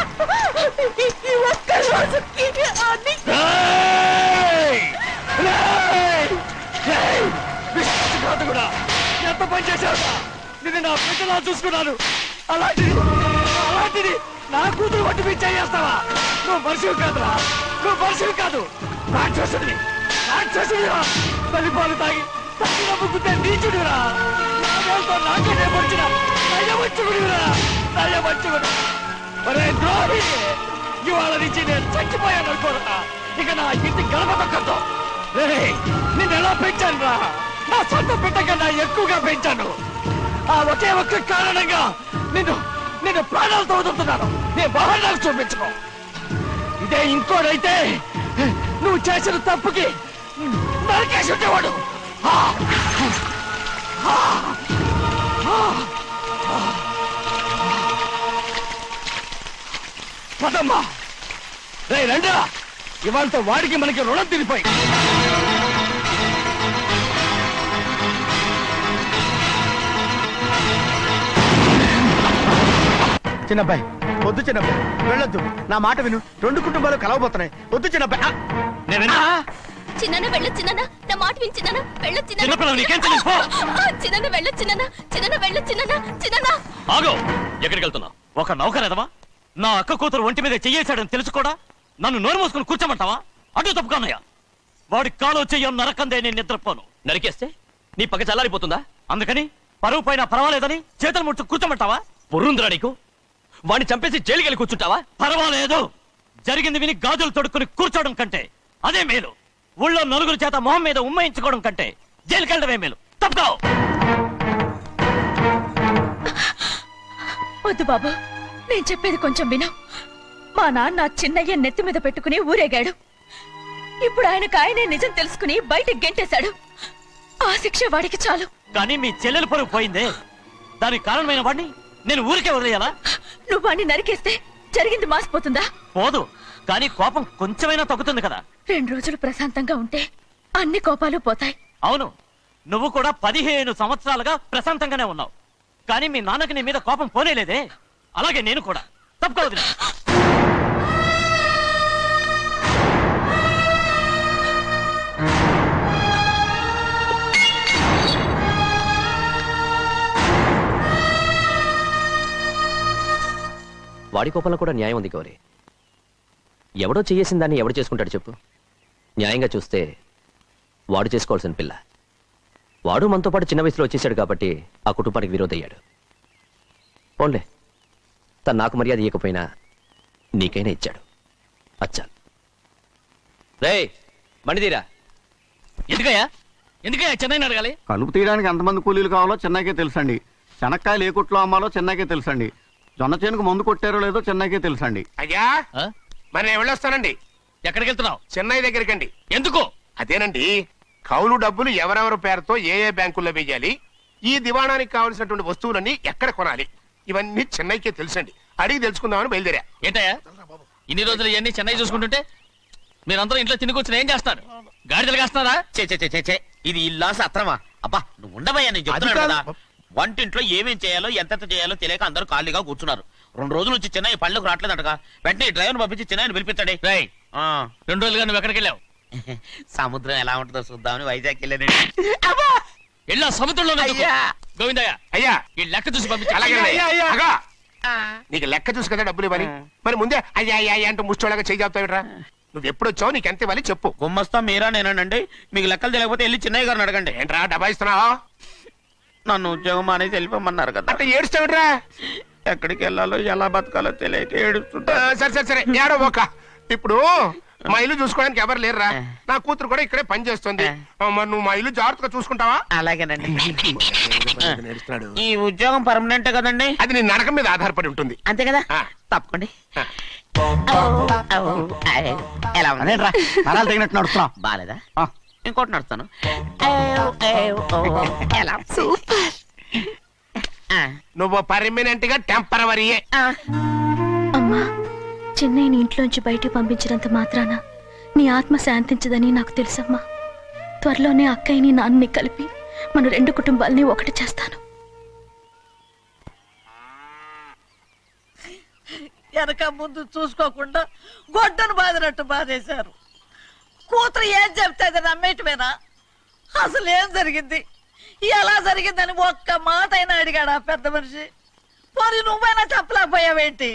ఈ ఒక్క రోజుకి అన్ని కూడా ఎంత పని చేశావు? నిన్ను నా బిడ్డలా చూసుకున్నాను, అలాంటిది నా కూతురు వడ్డీ మీద చేస్తావా? నువ్వు మనిషివి కాదురా, నువ్వు మనిషివి కాదు, రాక్షసుడివి, రాక్షసుడిరా. తల్లిపాలు తాగి తల్లి నమ్ముకుంటే నీచుడిరా. నాకే వచ్చిన నయవంచుకుడిరా, నయవంచుకుడు. ఒరే ద్రోహి, ఇవాళ నుంచి నేను చచ్చిపోయాను అనుకోరా. ఇక నా ఇంటి గడప తొక్కతో నిన్ను ఎలా పెంచాను రా? నా సొంత బిడ్డ కన్నా ఎక్కువగా పెంచాను. ఆ ఒకే ఒక్క కారణంగా నిన్ను ప్రాణాలతో వదులుతున్నాను. నీ మొహం నాకు చూపించుకో. ఇదే ఇంకోడైతే నువ్వు చేసిన తప్పుకి నరికేసి ఉండేవాడు. పదమ్మా, రే రండా, ఇవాళతో వాడికి మనకి రుణం తిరిగిపోయి. చిన్నబ్బాయి వద్దు, చిన్నబ్బాయి వెళ్ళొద్దు, నా మాట విను. రెండు కుటుంబాలు కలవబోతున్నాయి. వద్దు చిన్నబ్బాయి. చిన్న వెళ్ళ చిన్న నా మాట విని చిన్న వెళ్ళ చిన్నపిల్లలు నీకేం తెలుసు? పో. చిన్న వెళ్ళ చిన్న వెళ్ళ చిన్న. ఆగో, ఎక్కడికి వెళ్తున్నావు? ఒక నౌకరేదవా? నా అక్క కూతురు ఒంటి మీద చెయ్యేశాడని తెలుసు కూడా నన్ను నోరు మూసుకుని కూర్చోమంటావా? అటు తప్పుకోనయ్యా. వాడి కాలో చెయ్యం నరకందే నేను నిద్రపోను. నరికేస్తే నీ పక్క చల్లారిపోతుందా? అందుకని పరువు పైన పర్వాలేదని చేతులు ముట్టు కూర్చోమంటావా? పొర్రుందిరా నీకు? వాడిని చంపేసి జైలుకి వెళ్ళి కూర్చుంటావా? పర్వాలేదు, జరిగింది విని గాజులు తొడుక్కుని కూర్చోవడం కంటే అదే మేలు. ఊళ్ళో నలుగురు చేత మొహం మీద ఉమ్మయించుకోవడం కంటే జైలుకి వెళ్ళడమే మేలు. తప్పుకో. వద్దు బాబు, నేను చెప్పేది కొంచెం విను. మా నాన్న చిన్నయ్య నెత్తి మీద పెట్టుకుని ఊరేగాడు. ఇప్పుడు ఆయనకు నిజం తెలుసుకుని బయటకు గెంటేశాడు. ఆ శిక్ష వాడికి చాలు. కానీ మీ చెల్లెలు పరువు పోయిందే, దానికి కారణమైన వాడిని నేను ఊరికే వదిలేయాలా? నువ్వు వాడిని నరికేస్తే జరిగింది మాసిపోతుందా? పోదు, కానీ కోపం కొంచెమైనా తగ్గుతుంది కదా. 2 రోజులు ప్రశాంతంగా ఉంటే అన్ని కోపాలు పోతాయి. అవును, నువ్వు కూడా 15 సంవత్సరాలుగా ప్రశాంతంగానే ఉన్నావు. కానీ మీ నాన్నకి నీ మీద కోపం పోనేలేదే. అలాగే నేను కూడా. తప్పుకోవద్దు. వాడి కోపంలో కూడా న్యాయం ఉంది గౌరీ. ఎవడో చేయేసిన దాన్ని ఎవడు చేసుకుంటాడు చెప్పు? న్యాయంగా చూస్తే వాడు చేసుకోవాల్సిన పిల్ల. వాడు మనతో పాటు చిన్న వయసులో వచ్చేసాడు కాబట్టి ఆ కుటుంబానికి విరోధయ్యాడు. పోన్లే, తను నాకు మర్యాద ఇవ్వకపోయినా నీకైనా ఇచ్చాడు. అచ్చా రే మణిదీరా. ఎందుకయ్యా చెన్నైని అడగాలి? కలుపు తీయడానికి ఎంతమంది కూలీలు కావాలో చెన్నైకే తెలుసండి. శనక్కాయలు ఏ కొట్లో అమ్మాలో చెన్నైకే తెలుసండి. జొన్న చేనుకు మందు కొట్టారో లేదో చెన్నైకే తెలుసండి. అయ్యా మరి నేను వెళ్ళొస్తానండి. ఎక్కడికి వెళ్తున్నావు? చెన్నై దగ్గరికండి. ఎందుకు? అదేనండి, కౌలు డబ్బులు ఎవరెవరి పేరుతో ఏ ఏ బ్యాంకుల్లో వేయాలి, ఈ దివాణానికి కావలసినటువంటి వస్తువులన్నీ ఎక్కడ కొనాలి, ఇవన్నీ చెన్నైకే తెలుసండి. అడిగి తెలుసుకుందామని బయలుదేరా. ఏంటయ్యా ఇన్ని రోజులు ఇవన్నీ చెన్నై చూసుకుంటుంటే మీరందరూ ఇంట్లో తిని కూర్చుని ఏం చేస్తారు? గాడిదలు కాస్తున్నారా? చే ఇది ఇల్లా సత్రమా? అబ్బా నువ్వు ఉండబోయా, నేను చెప్తున్నాను కదా. వంటింట్లో ఏమేం చేయాలో ఎంతెంత చేయాలో తెలియక అందరూ ఖాళీగా కూర్చున్నారు. 2 రోజుల నుంచి చెన్నై పళ్ళకు రావట్లేదటగా. వెంటనే డ్రైవర్ పంపించి చెన్నైని పిలిపించండి. 2 రోజులుగా నువ్వు ఎక్కడికి వెళ్ళావు? సముద్రం ఎలా ఉంటుందో చూద్దామని వైజాగ్ వెళ్ళానండి. ఎల్లా సముద్రంలో అయ్యా. గోవిందయ్య అయ్యా ఈ లెక్క చూసి పంపించు. అలాగే అయ్యా, అయ్యా. అగా. నీకు లెక్క చూసి కదా డబ్బులు ఇవ్వాలి మరి ముందే అయ్యా అయ్యా అయ్యా అంటూ ముష్టోళ్ళగా చేయి చెప్తావిట్రా నువ్వు ఎప్పుడు వచ్చావు నీకు ఎంత ఇవ్వాలి చెప్పు గుమ్మస్తా మీరా నేనండి. మీకు లెక్కలు తెలియకపోతే వెళ్ళి చిన్నయ్య గారిని అడగండి. ఏంట్రా డబ్బా ఇస్తున్నావా నన్ను ఉద్యోగం అనేది వెళ్ళిపోమన్నారు కదా. అంటే ఏడుస్తావిట్రా ఎక్కడికి వెళ్ళాలో ఎలా బతకాలో తెలియక ఏడుస్తుంటా. సరే సరే సరే ఏడో ఒక ఇప్పుడు మా ఇల్లు చూసుకోవడానికి ఎవరు లేరురా నా కూతురు కూడా ఇక్కడే పని చేస్తుంది మరి నువ్వు మా ఇల్లు జాగ్రత్తగా చూసుకుంటావా అలాగేనండి. నేర్చున్నాడు ఈ ఉద్యోగం పర్మనెంట్ కదండి? అది నీ నరకం మీద ఆధారపడి ఉంటుంది అంతే కదా. ఆ. తప్పకండి. ఆ. ఎలా ఉంది? అదేంట్రా నరాలు తగినట్టు నడుస్తున్నావు. బాలేదా? ఆ. ఇంకోటి నడుస్తాను. ఎలా? నువ్వు పర్మనెంట్ గా టెంపరవరీయే అమ్మా చెన్నైని ఇంట్లోంచి బయటికి పంపించినంత మాత్రాన నీ ఆత్మ శాంతించదని నాకు తెలుసమ్మా. త్వరలోనే అక్కయ్యని నాన్నని కలిపి మన 2 కుటుంబాలని ఒకటి చేస్తాను. వెనక ముందు చూసుకోకుండా గొడ్డను బాదినట్టు బాధేశారు. కూతురు ఏం చెప్తే అది నమ్మేటమేనా? అసలు ఏం జరిగింది, ఎలా జరిగిందని ఒక్క మాట అయినా అడిగాడు ఆ పెద్ద మనిషి. పోనీ నువ్వైనా చెప్పలేకపోయావేంటి?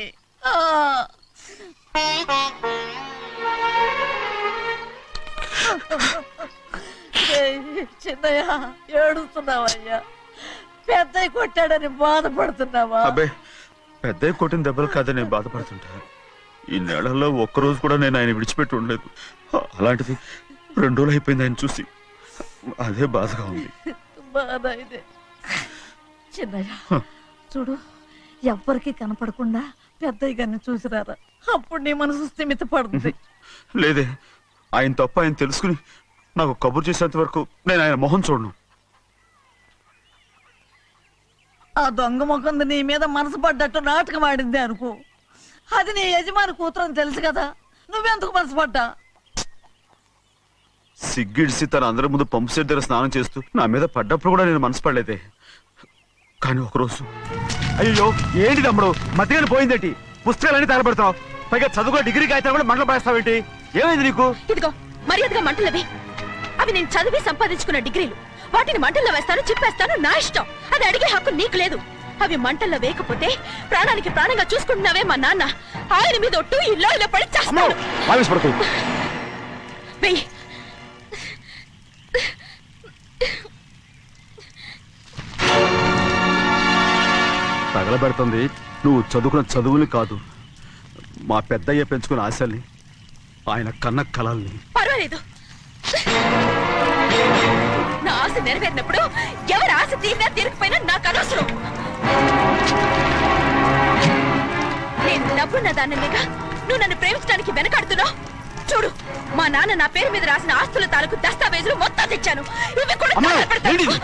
చిన్నయ్య ఏడుస్తున్నావయ్యా, పెద్దయ్య కొట్టాడని బాధపడుతున్నావా? అబ్బే పెద్ద కొట్టిన దెబ్బలు కాదని నేను బాధపడుతుంటా. ఈ నెలల్లో ఒక్కరోజు కూడా నేను ఆయన విడిచిపెట్టి ఉండలేదు. అలాంటిది 2 రోజులు అయిపోయింది ఆయన చూసి. అదే బాధగా ఉంది. బాధ ఇదే. చిన్నయ్య చూడు, ఎవ్వరికి కనపడకుండా పెద్దయ్య గారిని చూసిరారా, అప్పుడు నీ మనసు స్థిమిత పడుతుంది. లేదే, ఆయన తప్ప ఆయన తెలుసుకుని నాకు కబురు చేసేంత వరకు నేను ఆయన మొహం చూడను. ఆ దొంగ ముఖంది నీ మీద మనసు పడ్డట్టు నాటకం ఆడింది అనుకో, అది నీ యజమాని కూతురు అని తెలుసు కదా, నువ్వెందుకు మనసు పడ్డా? సిగ్గిడిసి తన అందరి ముందు పంపు సెట్ దగ్గర స్నానం చేస్తూ నా మీద పడ్డప్పుడు కూడా నేను మనసు పడలేదే. కానీ ఒకరోజు అయ్యో ఏంటి తమ్ముడు మధ్యగానే పోయిందేంటి? పుస్తకాలన్నీ తగలబెడతావు, పైగా చదువుకో డిగ్రీ కాగితాలు కూడా మంటలు పడేస్తావేంటి? ఏమైంది నీకు? ఇదిగో మర్యాదగా మంటలవి. అవి నేను చదివి సంపాదించుకున్న డిగ్రీలు. వాటిని మంటల్లో వేస్తాను, చిప్పేస్తాను, నా ఇష్టం. అది అడిగే హక్కు నీకు లేదు. అవి మంటల్లో వేయకపోతే ప్రాణానికి ప్రాణంగా చూసుకుంటున్నావే మా నాన్న, ఆయన మీద ఒట్టు ఇలా ఇలా పడి చేస్తాను. వెయ్యి. తగలబెడుతుంది నువ్వు చదువుకున్న చదువుని కాదు, మా పెద్దయ్య పెంచుకున్న ఆశల్ని, ఆయన కన్న కలల్ని. పర్వాలేదు, నా ఆశ నెరవేరినప్పుడు ఎవరి ఆశ తీరినా తీరకపోయినా నాకు అనవసరం. నేను డబ్బున్న దానిగా నువ్వు నన్ను ప్రేమించడానికి వెనకాడుతున్నావు. చూడు, మా నాన్న నా పేరు మీద రాసిన ఆస్తుల తాలూకు దస్తావేజులు మొత్తం తెచ్చాను. ఇవి కూడా తగలబెడతాను.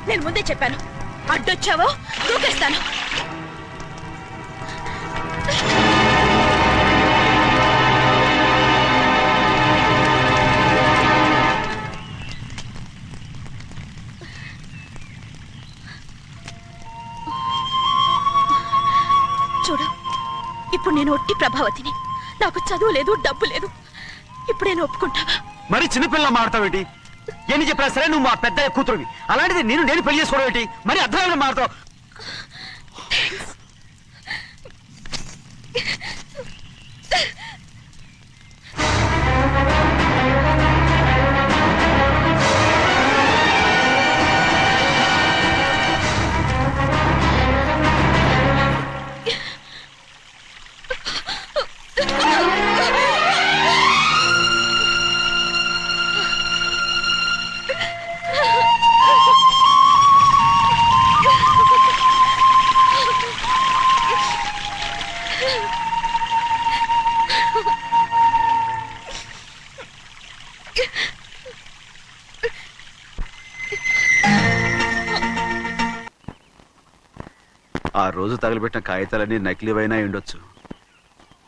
నేను ముందే చెప్పాను, అడ్డొచ్చావో దూకేస్తాను. చూడు, ఇప్పుడు నేను ఒట్టి ప్రభావతిని. నాకు చదువు లేదు, డబ్బు లేదు. ఇప్పుడు నేను ఒప్పుకుంటావా? మరి చిన్నపిల్ల మాడతావేంటి? ఎన్ని చెప్పినా సరే నువ్వు మా పెద్ద కూతురువి. అలాంటిది నేను పెళ్లి చేసుకోవడం ఏంటి? మరి అర్థమైన మాడతావు. ఆ రోజు తగలబెట్టిన కాగితాలన్నీ నకిలీవైనా ఉండొచ్చు.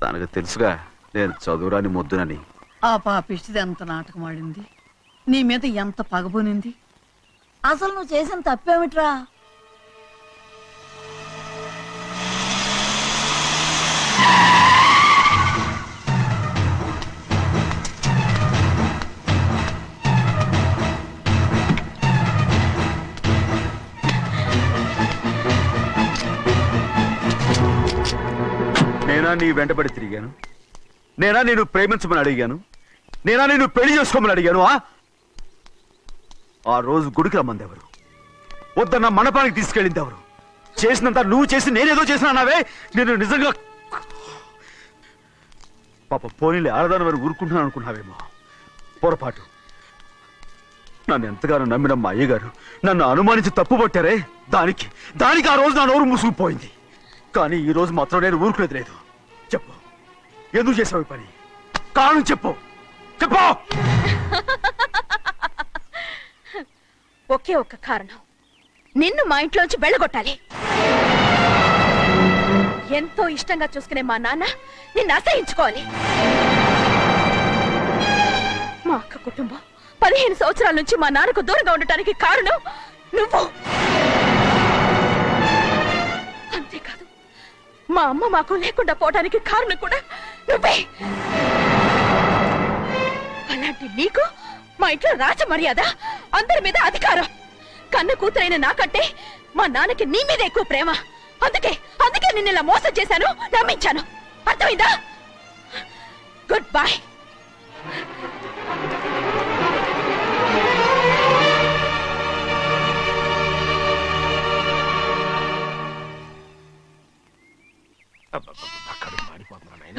తనకు తెలుసుగా నేను చదువురాని మొద్దునని. ఆ పాపిష్టిది ఎంత నాటకం ఆడింది, నీ మీద ఎంత పగబోనింది. అసలు నువ్వు చేసిన తప్పేమిట్రా? నేనా నీ వెంటబడి తిరిగాను? నేనా నేను ప్రేమించమని అడిగాను? నేనా నేను పెళ్లి చేసుకోమని అడిగాను? ఆ రోజు గుడికి రమ్మంది ఎవరు? వద్దన్న మండపానికి తీసుకెళ్ళింది ఎవరు? చేసినంత నువ్వు చేసి నేనేదో చేసినావే. నేను నిజంగా పాప పోనీలే ఆడదాని వారు ఊరుకుంటున్నాను అనుకున్నావేమో. పొరపాటు. నన్ను ఎంతగానో నమ్మిన మా అయ్యగారు నన్ను అనుమానించి తప్పు పట్టారే, దానికి ఆ రోజు నా నోరు మూసుకుపోయింది. కానీ ఈ రోజు మాత్రం నేను ఊరుకునేది లేదు. చెప్పు, ఎందుకు చేసావు ఈ పని? కారణం చెప్పు. ఒకే ఒక్క కారణం, నిన్ను మా ఇంట్లోంచి వెళ్ళగొట్టాలి. ఎంతో ఇష్టంగా చూసుకునే మా నాన్న నిన్ను అసహించుకోవాలి. మా అక్క కుటుంబం 15 సంవత్సరాల నుంచి మా నాన్నకు దూరంగా ఉండటానికి కారణం నువ్వు. అంతేకాదు, మా అమ్మ మాకు లేకుండా పోవడానికి కారణం కూడా నువ్వే. అలాంటి నీకు మా ఇంట్లో రాజ మర్యాద, అందరి మీద అధికారం. కన్న కూతురైన నాకంటే మా నాన్నకి నీ మీద ఎక్కువ ప్రేమ. అందుకే నిన్ను ఇలా మోసం చేశాను, నమ్మించాను. అర్థమైందా? Good bye.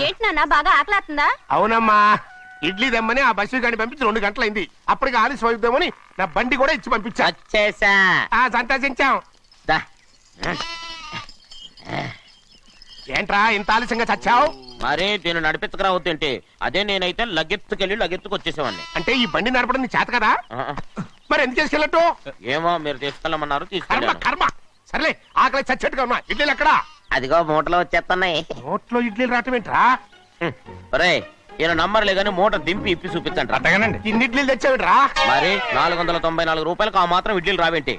ఏంటి నాన్న బాగా ఆకలాతుందా? అవునమ్మా, ఇడ్లీ దమ్మని ఆ బస్సు గాని పంపించి 2 గంటలైంది. అప్పటికి ఆలస్యం అవుతామని నా బండి కూడా ఇచ్చి పంపించా. సంతోషించాం. ఏంట్రా ఇంత ఆలస్యంగా చచ్చావు? మరే నేను నడిపెత్తుకురా వద్దేంటి? అదే నేనైతే లగెత్తుకెళ్ళి లగెత్తుకు వచ్చేసేవాడిని. అంటే ఈ బండి నడపడం నీ చేత కదా? మరి ఎందుకు చేసుకెళ్ళట్టు? ఏమో మీరు తీసుకెళ్ళమన్నారు, కర్మ తీసుకెళ్ళాను. కర్మ. సర్లే, ఆకలి చచ్చేట్టుగా ఉన్నా. ఇడ్లీలు ఎక్కడా? అదిగో మూటలో వచ్చేస్తున్నాయి. నోట్లో ఇడ్లీలు రావటం ఏంట్రా? ఒరే, ఈయన నంబర్లే గాని మూట దింపి ఇప్పి చూపించండి. అట్టగానండి. ఇన్ని ఇడ్లీలు తెచ్చావిడ్రా? మరి 494 రూపాయలకు ఆ మాత్రం ఇడ్లీలు రావేంటి?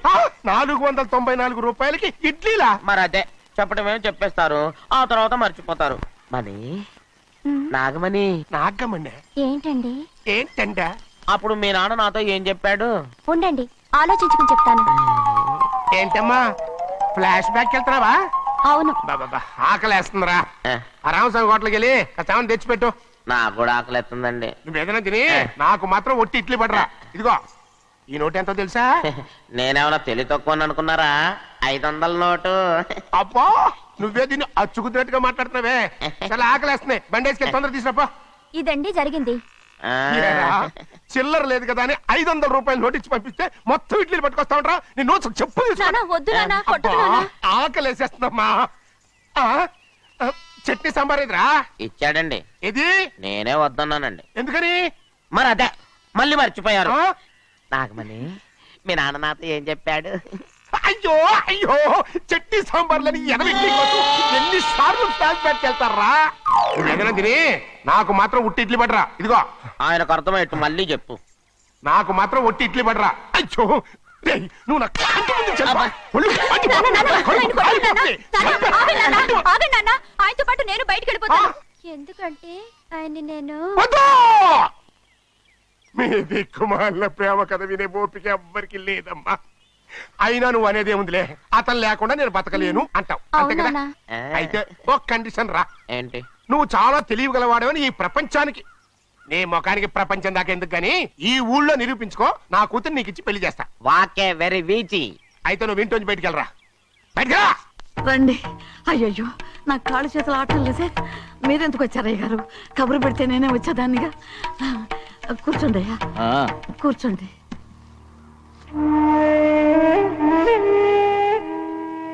494 రూపాయలకి ఇడ్లీలా? మరి అదే చెప్పడమేమో చెప్పేస్తారు, ఆ తర్వాత మర్చిపోతారు. మనీ నాగమణి. నాగమణి ఏంటండి? ఏంటంట? అప్పుడు మీ నాన్న నాతో ఏం చెప్పాడు? ఉండండి, ఆలోచించుకుని చెప్తాను. ఏంటమ్మా, ఫ్లాష్ బ్యాక్ వెళ్తున్నావా? అవును. బాబా ఆకలేస్తుందిరా. ఆ రామస్వామి హోటల్కి వెళ్ళి కాస్త తెచ్చిపెట్టు. నాకు కూడా ఆకలిస్తుందండి. నువ్వేదైనా తిని నాకు మాత్రం ఒట్టి ఇడ్లీ పడరా. ఇదిగో ఈ నోటు ఎంతో తెలుసా? నేనేమన్నా తెలివి తక్కువ అనుకున్నారా? 500 నోటు. అబ్బో, నువ్వే దీన్ని అచ్చుకుతున్నట్టుగా మాట్లాడుతున్నావే. చాలా ఆకలేస్తున్నాయి, బండేసుకెళ్ళి తొందర తీసినప్పా. ఇదండి జరిగింది. చిల్లర లేదు కదా అని 500 రూపాయలు నోటు ఇచ్చి పంపిస్తే మొత్తం ఇడ్లీలు పట్టుకొస్తా ఉంటా. నీ నోట్స్ చెప్పు. ఆకలేసేస్తుందమ్మా. చట్నీ సాంబార్ ఇదిరా? ఇచ్చాడండి. ఇది నేనే వద్దన్నానండి. ఎందుకని? మరి అదే మళ్ళీ మర్చిపోయారు. నాగమణి, మీ నాన్న నాతో ఏం చెప్పాడు? అయ్యో అయ్యో, చట్నీ సాంబార్లని ఎన్ని సార్లు ఫ్లాష్ బ్యాక్ వెళ్తారా? నువ్వేదైనా తిని నాకు మాత్రం ఒట్టి ఇడ్లీ పడరా. ఇదిగో ఆయనకు అర్థమయ్యట్టు మళ్ళీ చెప్పు. నాకు మాత్రం ఒట్టి ఇడ్లీ పడరా. అయ్యో, నువ్వు నా కంటి ముందు చెప్పు. ఆయనతో పాటు నేను బయటకు వెళ్ళిపోతాను. ఎందుకంటే ఆయన నేను మీ దిక్కుమాల ప్రేమ కథ వినే ఓపిక ఎవ్వరికి లేదమ్మా. అయినా నువ్వు అనేది ఏముందిలే, అతను లేకుండా నేను బతకలేను అంటావు, అంతే కదా? అయితే ఒక కండిషన్ రా. ఏంటి? నువ్వు చాలా తెలియగలవాడవని ఈ ప్రపంచానికి, నీ ముఖానికి ప్రపంచం దాకా ఎందుకు గాని ఈ ఊళ్ళో నిరూపించుకో. నా కూతురు నీకు ఇచ్చి పెళ్లి చేస్తా. వాకే వెరీ వీచి. అయితే నువ్వు ఇంటి బయటికి వెళ్ళరా. బయటకెళ్ళా. రండి. అయ్యయ్యో, నా కాళ్ళు చేతులు ఆటం లేదే. మీరెందుకు వచ్చారయ్య గారు? కబురు పెడితే నేనే వచ్చేదాన్నిగా. కూర్చోండి అయ్యా, కూర్చోండి.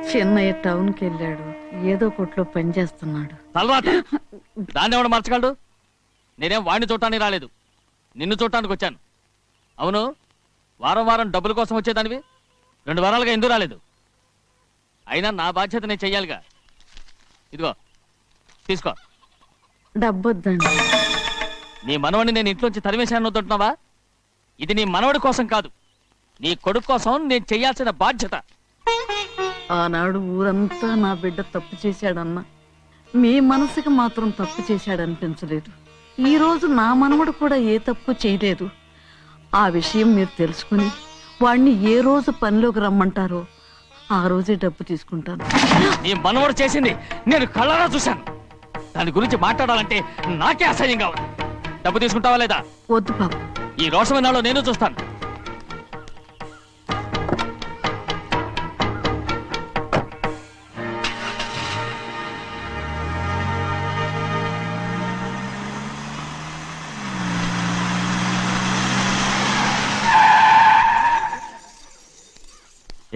చిన్నయ్య టౌన్కి వెళ్ళాడు, ఏదో కొట్లో పని చేస్తున్నాడు. దాన్ని ఎవడు మార్చగలడు? నేనేం వాడిని చూడటానికి రాలేదు, నిన్ను చూడటానికి వచ్చాను. అవును, వారం వారం డబ్బుల కోసం వచ్చేదానివి 2 వారాలుగా ఎందుకు రాలేదు? అయినా నా బాధ్యత నేను చెయ్యాలిగా. ఇదిగో తీసుకో. డబ్బొద్దండి. నీ మనవడిని నేను ఇంట్లోంచి తరిమేశాను వద్దంటున్నావా? ఇది నీ మనవడి కోసం కాదు, నీ కొడుకు కోసం నేను చెయ్యాల్సిన బాధ్యత. ఆనాడు ఊరంతా నా బిడ్డ తప్పు చేశాడన్నా, మీ మనసుకి మాత్రం తప్పు చేశాడనిపించలేదు. ఈ రోజు నా మనవడు కూడా ఏ తప్పు చేయలేదు. ఆ విషయం మీరు తెలుసుకుని వాడిని ఏ రోజు పనిలోకి రమ్మంటారో ఆ రోజే డబ్బు తీసుకుంటాను. నీ మనవడు చేసింది నేను కళ్ళారా చూశాను. దాని గురించి మాట్లాడాలంటే నాకే అసహ్యంగా ఉంది. డబ్బు తీసుకుంటావా లేదా? వద్దు బాబు. ఈ రోషమన్నాలో నేను చూస్తాను.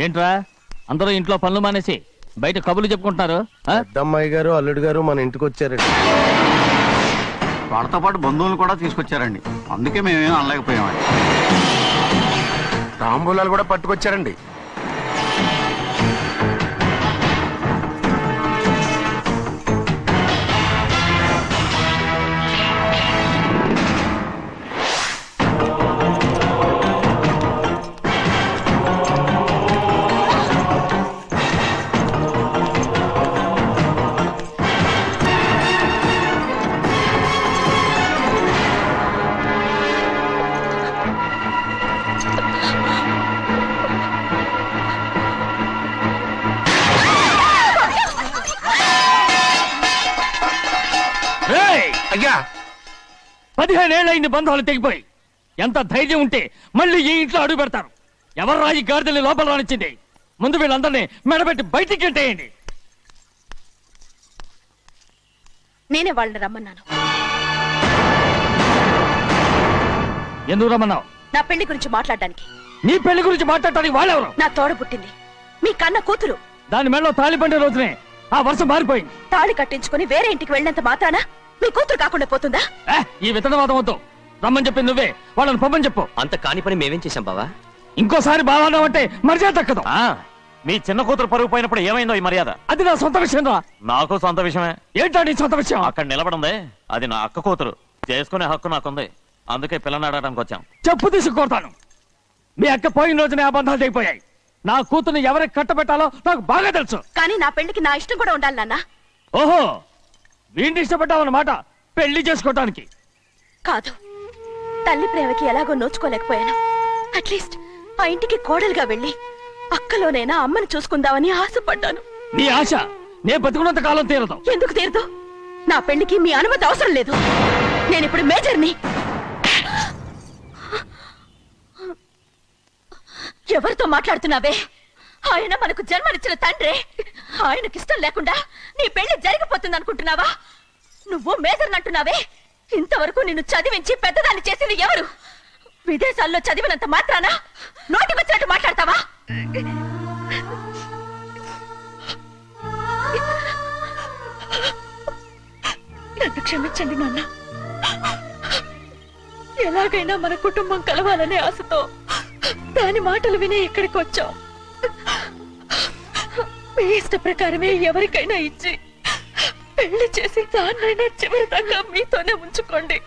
ఏంట్రా అందరూ ఇంట్లో పనులు మానేసి బయట కబుర్లు చెప్పుకుంటున్నారు? పెద్దమ్మాయి గారు అల్లుడు గారు మన ఇంటికి వచ్చారండి. వాళ్ళతో పాటు బంధువులు కూడా తీసుకొచ్చారండి, అందుకే మేమేం అనలేకపోయామండి. తాంబూలాలు కూడా పట్టుకొచ్చారండి. అయ్యా 15 ఏళ్ళైంది బంధాలు తెగిపోయి. ఎంత ధైర్యం ఉంటే మళ్ళీ ఈ ఇంట్లో అడుగు పెడతారు? ఎవరు రాయి గాడిదల్ని లోపల రానిచ్చింది? ముందు వీళ్ళందరినీ మెడబెట్టి బయటికి గెట్టేయండి. నేనే వాళ్ళని రమ్మన్నాను. ఎందుకు రమ్మన్నావు? నా పెళ్లి గురించి మాట్లాడడానికి. నీ పెళ్లి గురించి మాట్లాడటానికి వాళ్ళెవరు? నా తోడ పుట్టింది మీ కన్న కూతురు. దాని మెడలో తాళి పండే రోజునే ఆ వర్షం మారిపోయింది. తాళి కట్టించుకుని వేరే ఇంటికి వెళ్ళినంత మాత్రాన మీ కూతురు కాకుండా పోతుందా? ఈ విత్తనవాదం వద్దు. రమ్మని చెప్పింది నువ్వే, వాళ్ళని పంపని చెప్పు. అంత కాని పని మేమేం చేశాం బావా? ఇంకోసారి బాగా అంటే మర్యాద తక్కదు. మీ చిన్న కూతురు పరుగు పోయినప్పుడు ఏమైందో ఈ మర్యాద? అది నా సొంత విషయం రా. నాకు సొంత విషయమే. ఏంటా నీ సొంత విషయం? అక్కడ నిలబడిందే అది నా అక్క కూతురు. చేసుకునే హక్కు నాకుంది, అందుకే పిల్లని అడగడానికి వచ్చాం. చెప్పు తీసుకొడతాను. మీ అక్క పోయిన రోజునే ఆ బంధాలు తెగిపోయాయి. నా కూతుర్ని ఎవరికి కట్టబెట్టాలో నాకు బాగా తెలుసు. కానీ నా పెళ్లికి నా ఇష్టం కూడా ఉండాలి నాన్న. ఓహో, వీడిని ఇష్టపడ్డావన్నమాట పెళ్లి చేసుకోవటానికి. కాదు, తల్లి ప్రేమకి ఎలాగో నోచుకోలేకపోయాను. అట్లీస్ట్ ఆ ఇంటికి కోడలుగా వెళ్ళి అక్కలోనైనా అమ్మని చూసుకుందామని ఆశపడ్డాను. నీ ఆశ నే బతుకున్నంత కాలం తీరదు. ఎందుకు తీరదు? నా పెళ్లికి మీ అనుమతి అవసరం లేదు. నేనిప్పుడు మేజర్ని. ఎవరితో మాట్లాడుతున్నావే? ఆయన మనకు జన్మనిచ్చిన తండ్రి. ఆయనకిష్టం లేకుండా నీ పెళ్లి జరిగిపోతుంది అనుకుంటున్నావా? నువ్వు మేజర్నంటున్నావే. ఇంతవరకు నిన్ను చదివించి పెద్దదాన్ని చేసింది ఎవరు? విదేశాల్లో చదివినంత మాత్రాన నోటికొచ్చినట్టు మాట్లాడతావా? నన్ను క్షమించండి నాన్న. ఎలాగైనా మన కుటుంబం కలవాలనే ఆశతో దాని మాటలు విని ఇక్కడికి వచ్చాం. మీ ఇష్ట ప్రకారమే ఎవరికైనా ఇచ్చి పెళ్లి చేసి దాన్నైనా చివరి దాకా మీతోనే ఉంచుకోండి.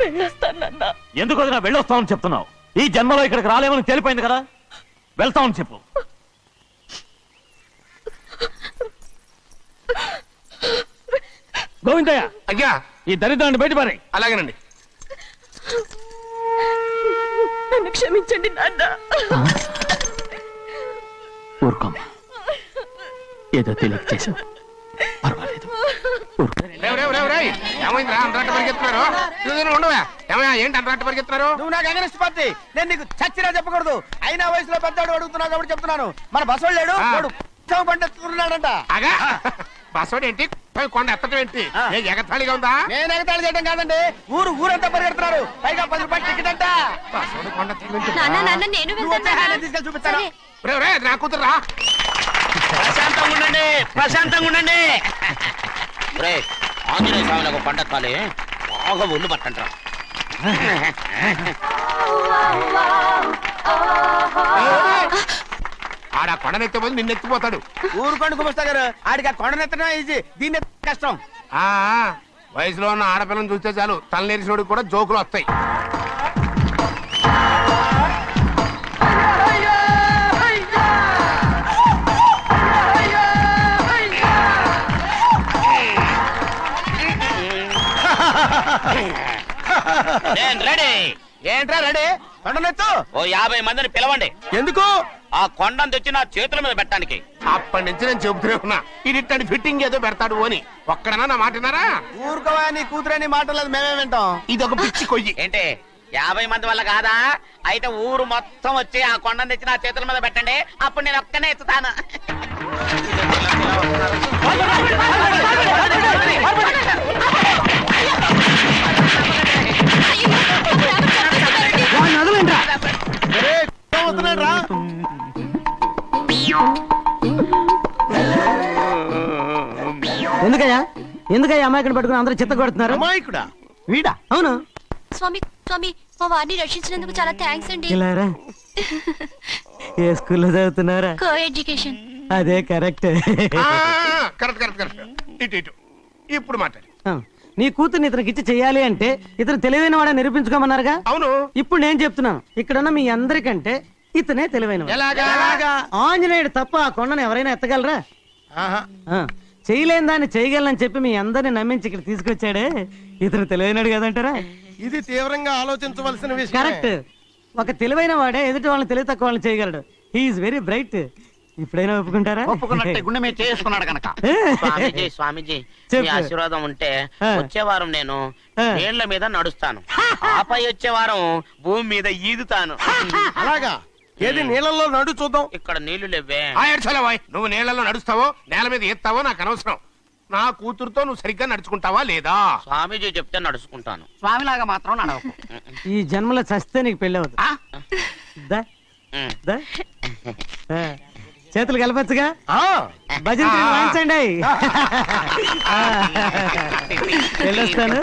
వెళ్ళొస్తానన్నా. ఎందుకు వదినా వెళ్ళొస్తామని చెప్తున్నావు? ఈ జన్మలో ఇక్కడికి రాలేమని తేలిపోయింది కదా, వెళ్తామని చెప్పు. గోవిందయ్య, అయ్యా ఈ దరిద్రాన్ని బయటపడి. అలాగేనండి. నన్ను క్షమించండి నాన్న. ఊరుకోమ్మా, ఏదో తెలియక చేసావు, పర్వాలేదు. ఏమైందిరా అంతరాట పరిగెత్తున్నారు? ఉండవా ఏమయ్యా, ఏంటి అంతరాట పరిగెత్తున్నారు? నువ్వు నాకు అగనిస్ట్ పార్టీ. నేను నీకు చచ్చినా చెప్పకూడదు. అయినా వయసులో పెద్దవాడు అడుగుతున్నావు కాబట్టి చెప్తున్నాను. మన బసవాడు లేడు, వాడు పండిస్తున్నాడంట. అగా బసవాడు ఏంటి, కొండ ఎత్తడం ఏంటి? ఎగతాళిగా ఉందా? నేను ఎగతాళి చేయడం కాదండి, ఊరంతా పరిగెడుతున్నారు. పైగా 10 రూపాయలు టికెట్ అంట. బసవాడు కొండ తీసుకెళ్ళి చూపిస్తాను. నా కూతురు రా. ప్రశాంతంగా ఉండండి, ప్రశాంతంగా ఉండండి. ఆంజనేయ స్వామికి పండగ కాలే, బాగా ఒళ్ళు పట్టంటారా. ఆడ కొండనెత్తే పోతే నిన్నెత్తిపోతాడు. ఊరుకోండి కుమస్తా గారు, ఆడికి ఆ కొండనెత్తడం ఈజీ, దీన్ని కష్టం. వయసులో ఉన్న ఆడపిల్లని చూస్తే చాలు తలనేరిసినోడికి కూడా జోకులు వస్తాయి. రెడీ. ఏంట్రా రెడీ? కొండనెత్తు. ఓ 50 మందిని పిలవండి. ఎందుకు? ఆ కొండను తెచ్చి నా చేతుల మీద పెట్టడానికి. అప్పటి నుంచి నేను చెబుతూనే ఉన్నా ఇది ఫిట్టింగ్ ఏదో పెడతాడు అని. ఒక్కడనా నా మాటనారా? ఊరుకోవా, నీ కూతురని మాటలేదు, మేమే వింటాం. ఇది ఒక పిచ్చి కొయ్యి. ఏంటి 50 మంది వల్ల కాదా? అయితే ఊరు మొత్తం వచ్చి ఆ కొండను తెచ్చి నా చేతుల మీద పెట్టండి, అప్పుడు నేను ఒక్కనే ఎత్తుతాను. ఎందుకయ్యా అమాయకుని పట్టుకుని అందరూ చిత్త కొడుతున్నారు? అమాయకుడా? వీడా? అవును. స్వామి స్వామి మా వారిని రక్షించినందుకు చాలా థ్యాంక్స్ అండి. ఇలారా ఏ స్కూల్లో చదువుతున్నారా? Co education. అదే కరెక్ట్. ఇటు ఇప్పుడు మాట్లాడి. నీ కూతుర్ని ఇతనికి ఇచ్చి చెయ్యాలి అంటే ఇతను తెలివైన వాడని నిరూపించుకోమన్నారుగా. అవును. ఇప్పుడు నేను చెప్తున్నాను, ఇక్కడున్న మీ అందరికంటే ఇతనే తెలివైన. ఆంజనేయుడు తప్ప ఆ కొండను ఎవరైనా ఎత్తగలరా? చేయలేని దాన్ని చేయగలనని చెప్పి మీ అందరిని నమ్మించి ఇక్కడ తీసుకొచ్చాడే, ఇతను తెలివైనడు కదంటారా? ఇది తీవ్రంగా ఆలోచించవలసిన విషయం. కరెక్ట్. ఒక తెలివైన వాడే ఎదుటి వాళ్ళని తెలివి తక్కువ వాళ్ళని చేయగలడు. He is very bright. ఇప్పుడైనా ఒప్పుకుంటారా? ఒప్పుకున్నట్టే, గుండె మీద చేసుకున్నాడు కనుక. స్వామీజీ స్వామీజీ మీ ఆశీర్వాదం ఉంటే వచ్చే వారం నేను నీళ్ల మీద నడుస్తాను, ఆపై వచ్చే వారం భూమి మీద ఈదుతాను. అలాగా? ఏది నీళ్ళల్లో నడు చూద్దాం. ఇక్కడ నీళ్లు లేవే. నువ్వు నీళ్ళలో నడుస్తావో నేల మీద ఎత్తావో నాకు అనవసరం. నా కూతురుతో నువ్వు సరిగ్గా నడుచుకుంటావా లేదా? స్వామీజీ చెప్తే నడుచుకుంటాను. స్వామిలాగా మాత్రం నడవకు. ఈ జన్మలో చస్తే నీకు పెళ్ళి అవుతుంది. చేతులు కలపచ్చుగా? భజన వాయించండి. వెళ్ళొస్తాను.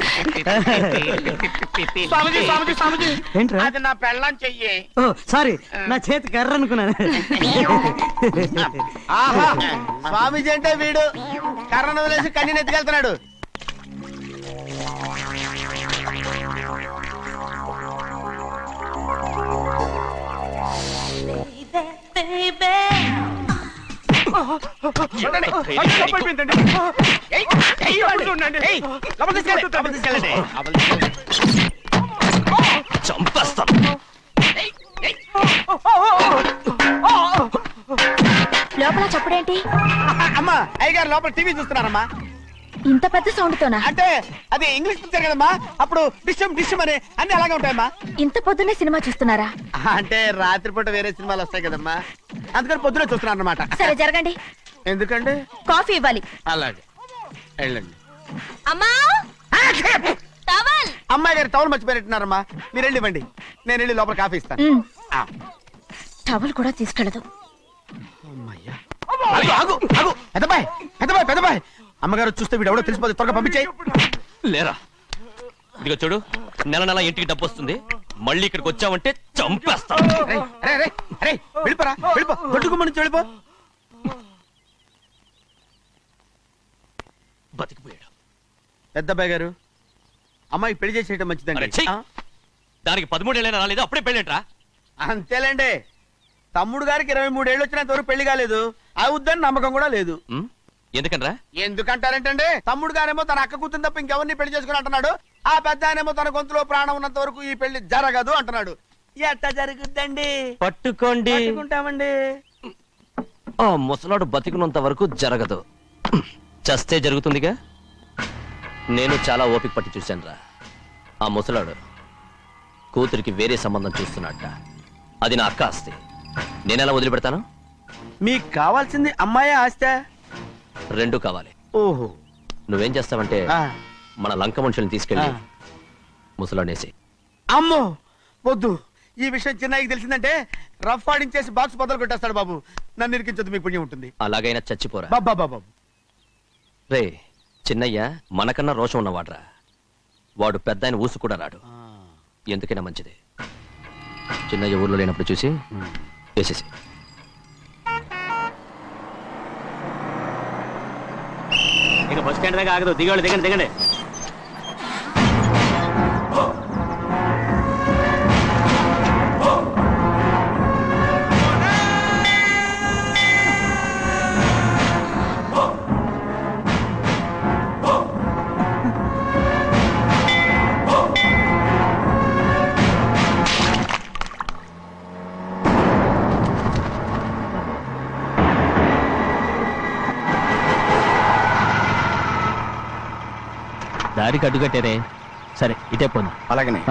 ఏంట్రా? అది నా పెళ్ళం చెయ్యి. ఓ సారీ, నా చేతి కర్ర అనుకున్నాను. స్వామీజీ అంటే వీడు కర్రను వదిలేసి కన్నీని ఎత్తుకెళ్తున్నాడు. లోపల చప్పుడేంటి? అమ్మా, అయ్యగారు లోపల టీవీ చూస్తున్నారమ్మా. ఇంత పెద్ద సౌండ్ తోనా? అంటే అది ఇంగ్లీష్ పిక్చర్ కదమ్మా, అప్పుడు డిషం డిషం అని అన్ని అలాగే ఉంటాయమ్మా. ఇంత పొద్దున్నే సినిమా చూస్తున్నారా? అంటే రాత్రిపూట వేరే సినిమాలు వస్తాయి కదమ్మా, అందుకని పొద్దునే చూస్తున్నాను అనమాట. సరే జరగండి. ఎందుకంటే కాఫీ ఇవ్వాలి. అలాగే వెళ్ళండి. అమ్మా టవల్. అమ్మాయి గారు టవల్ మర్చిపోయినట్టున్నారమ్మా, మీరు వెళ్ళి ఇవ్వండి, నేను వెళ్ళి లోపల కాఫీ ఇస్తాను. టవల్ కూడా తీసుకెళ్ళదు. పెద్దబాయ్ అమ్మగారు చూస్తే వీడు ఎవడో తెలిసిపోతే త్వరగా పంపించాయి. లేరా, ఇదిగో చూడు, నెల నెల ఇంటికి డబ్బు వస్తుంది, మళ్ళీ ఇక్కడికి వచ్చావంటే చంపేస్తా. వెళ్ళిపోరా, వెళ్ళిపో, దొడ్డుకుమ్మ నుంచి వెళ్ళిపో. బతికిపోయాడు. పెద్దబ్బాయి గారు, అమ్మాయికి పెళ్లి చేసేయటం మంచిదండి. దానికి 13 ఏళ్ళైనా రాలేదు, అప్పుడే పెళ్ళేంట్రా? అంతేలేండి, తమ్ముడు గారికి 23 ఏళ్ళు వచ్చినంత వరకు పెళ్లి కాలేదు, అవుద్దని నమ్మకం కూడా లేదు. ఎందుకనరా? ఎందుకంటారేంటండి, తమ్ముడు గారేమో తన అక్క కూతురు తప్ప ఇంకెవరిని పెళ్లి చేసుకుని అంటున్నాడు, ఆ పెద్ద ఆయనేమో తన గొంతులో ప్రాణం ఉన్నంత వరకు ఈ పెళ్లి జరగదు అంటున్నాడు. ఎట్ట జరుగుద్దండి? పట్టుకోండి. పట్టుకుంటామండి. ఆ ముసలాడు బతికినంత వరకు జరగదు, చస్తే జరుగుతుందిగా. నేను చాలా ఓపిక పట్టి చూశానురా. ఆ ముసలాడు కూతురికి వేరే సంబంధం చూస్తున్నట్ట. అది నా అక్క ఆస్తి, నేనెలా వదిలిపెడతాను? మీకు కావాల్సింది అమ్మాయి ఆస్తి? రెండు కావాలి. ఓహో. నువ్వేం చేస్తావంటే మన లంక మనుషుల్ని తీసుకెళ్ళి ముసలాడేసి. అమ్మో వద్దు, ఈ విషయం చిన్నయ్యకి తెలిసిందంటే రఫ్ ఆడించేసి బాక్స్ బదులు కొట్టేస్తాడు బాబు. నన్ను ఇరికించొద్దు, మీకు పుణ్యం ఉంటుంది. అలాగైనా చచ్చిపోరా. బాబా రే, చిన్నయ్య మనకన్నా రోషం ఉన్నవాడ్రా. వాడు పెద్ద ఆయన ఊసు కూడా రాడు. ఎందుకైనా మంచిది, చిన్నయ్య ఊర్లో లేనప్పుడు చూసి వేసేసి. ఇక బస్ స్టాండ్ దాకా ఆగదు, దిగండి దిగండి దిగండి. దారికి అడ్డుకట్టారే. సరే ఇటే పోను. అలాగనే.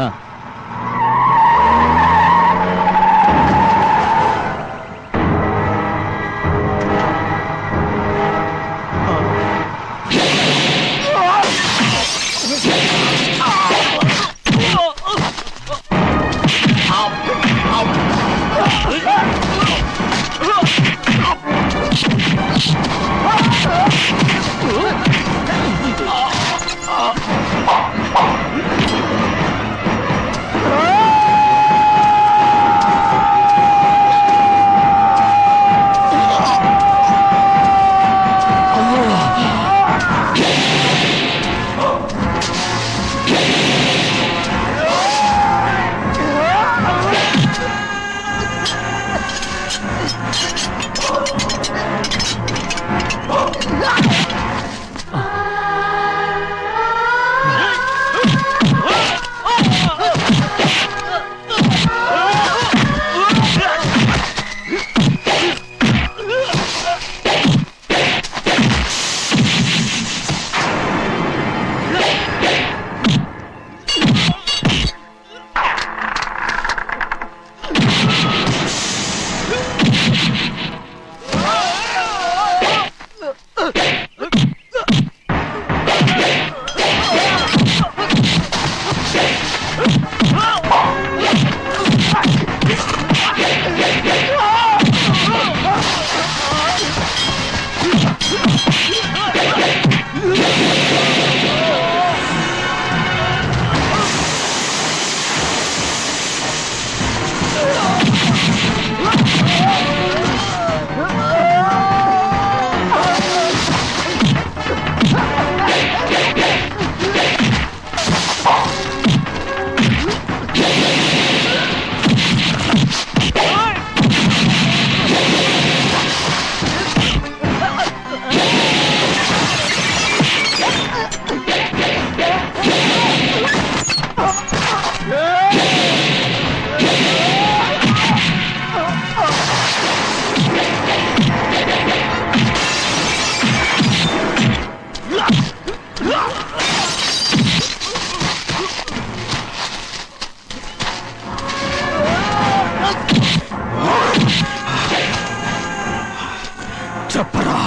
చెప్పరా,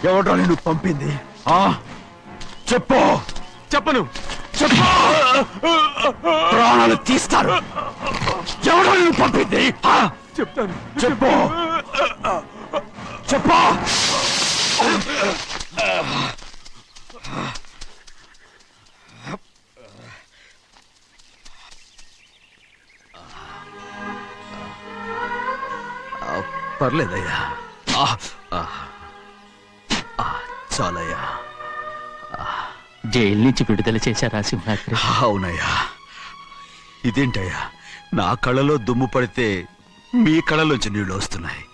ఎవడో నిన్ను పంపింది? చెప్పు. చెప్పను. చెప్పు. ప్రాణాలు తీస్తారు. ఎవడో నిన్ను పంపింది? చెప్తాను. చెప్పు. చెప్పు. పర్లేదయ్యా, చాలయ్యా. జైలు నుంచి విడుదల చేశారా సింహాద్రి? అవునయ్యా. ఇదేంటయ్యా, నా కళ్ళలో దుమ్ము పడితే మీ కళ్ళలోంచి నీళ్లు వస్తున్నాయి.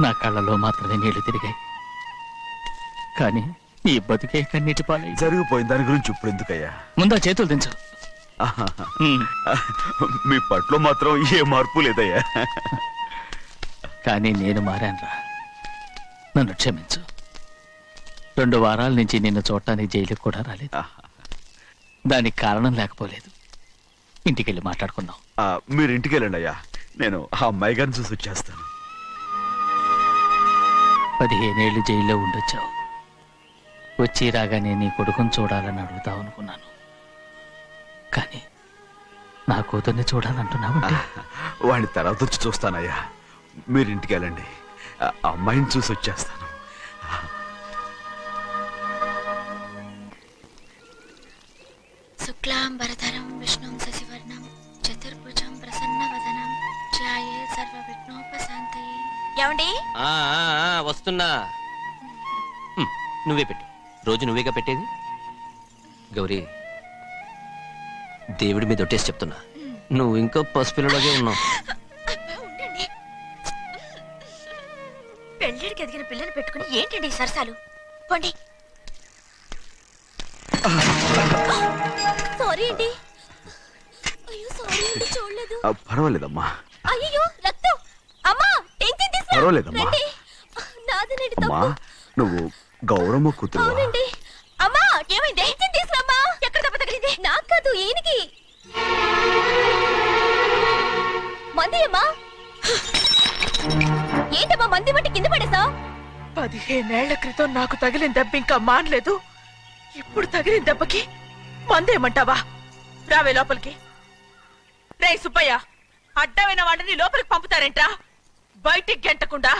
నా కళ్ళలో మాత్రమే నీళ్లు తిరిగాయి, కానీ ఈ బతుకే కన్నీటి పాలై జరిగిపోయింది. దాని గురించి ఇప్పుడు ఎందుకయ్యా? ముందా చేతులు దించు. మీ పట్లో మాత్రం ఏ మార్పు లేదయ్యా. కానీ నేను మారానురా, నన్ను క్షమించు. 2 వారాల నుంచి నిన్ను చూడటానికి జైలుకి కూడా రాలేదు. దానికి కారణం లేకపోలేదు. ఇంటికెళ్ళి మాట్లాడుకుందాం. మీరు ఇంటికి వెళ్ళండి అయ్యా, నేను ఆ అమ్మాయి గారిని చూసి వచ్చేస్తాను. 15 ఏళ్ళు జైల్లో ఉండొచ్చావు. వచ్చి రాగానే నీ కొడుకుని చూడాలని అడుగుతావు అనుకున్నాను, కానీ నా కూతుర్ని చూడాలంటున్నావంటే వాడిని తర్వాత వచ్చి చూస్తానయ్యా. మీరు ఇంటికి వెళ్ళండి, ఆ అమ్మాయిని చూసి వచ్చేస్తాను. శుక్లాంబరధరం విష్ణుం శశివర్ణం చతుర్భుజం ప్రసన్నవదనం ధ్యాయే సర్వవిఘ్నోపశాంతయే. ఏమండి? వస్తున్నా. నువ్వే పెట్టు. రోజు నువ్వేగా పెట్టేది. గౌరీ, దేవుడి మీద ఒట్టేసి చెప్తున్నా, నువ్వు ఇంకా పసిపిల్లలాగే ఉన్నావు. పెళ్ళిడికి ఎదిగిన పిల్లని పెట్టుకుని ఏంటండి ఈ సరసాలు? పోండి. సారీ అండి. అయ్యో సారీ అండి, చూడలేదు. పర్వాలేదమ్మా. అయ్యో రక్తం. అమ్మా టెన్షన్ తీసుకో. పర్వాలేదమ్మా. నాదనేది అమ్మా, తప్పు. నువ్వు గౌరమ్మ కూతురు అవునండి. అమ్మా ఏమైంది? తీసుకురామ్మా. ఎక్కడ దెబ్బ తగిలింది? నాకు కాదు, ఈయనకి. మంది అమ్మా. ఏంటమ్మా మంది బట్టి కింద పడేసా? 15 ఏళ్ల క్రితం నాకు తగిలిన దెబ్బ ఇంకా మానలేదు. ఇప్పుడు తగిలిన దెబ్బకి మందేమంటావా? రావే లోపలికి. రే సుబ్బయ్య, అడ్డమైన వాడిని లోపలికి పంపుతారేంట్రా? బయటికి గెంటకుండా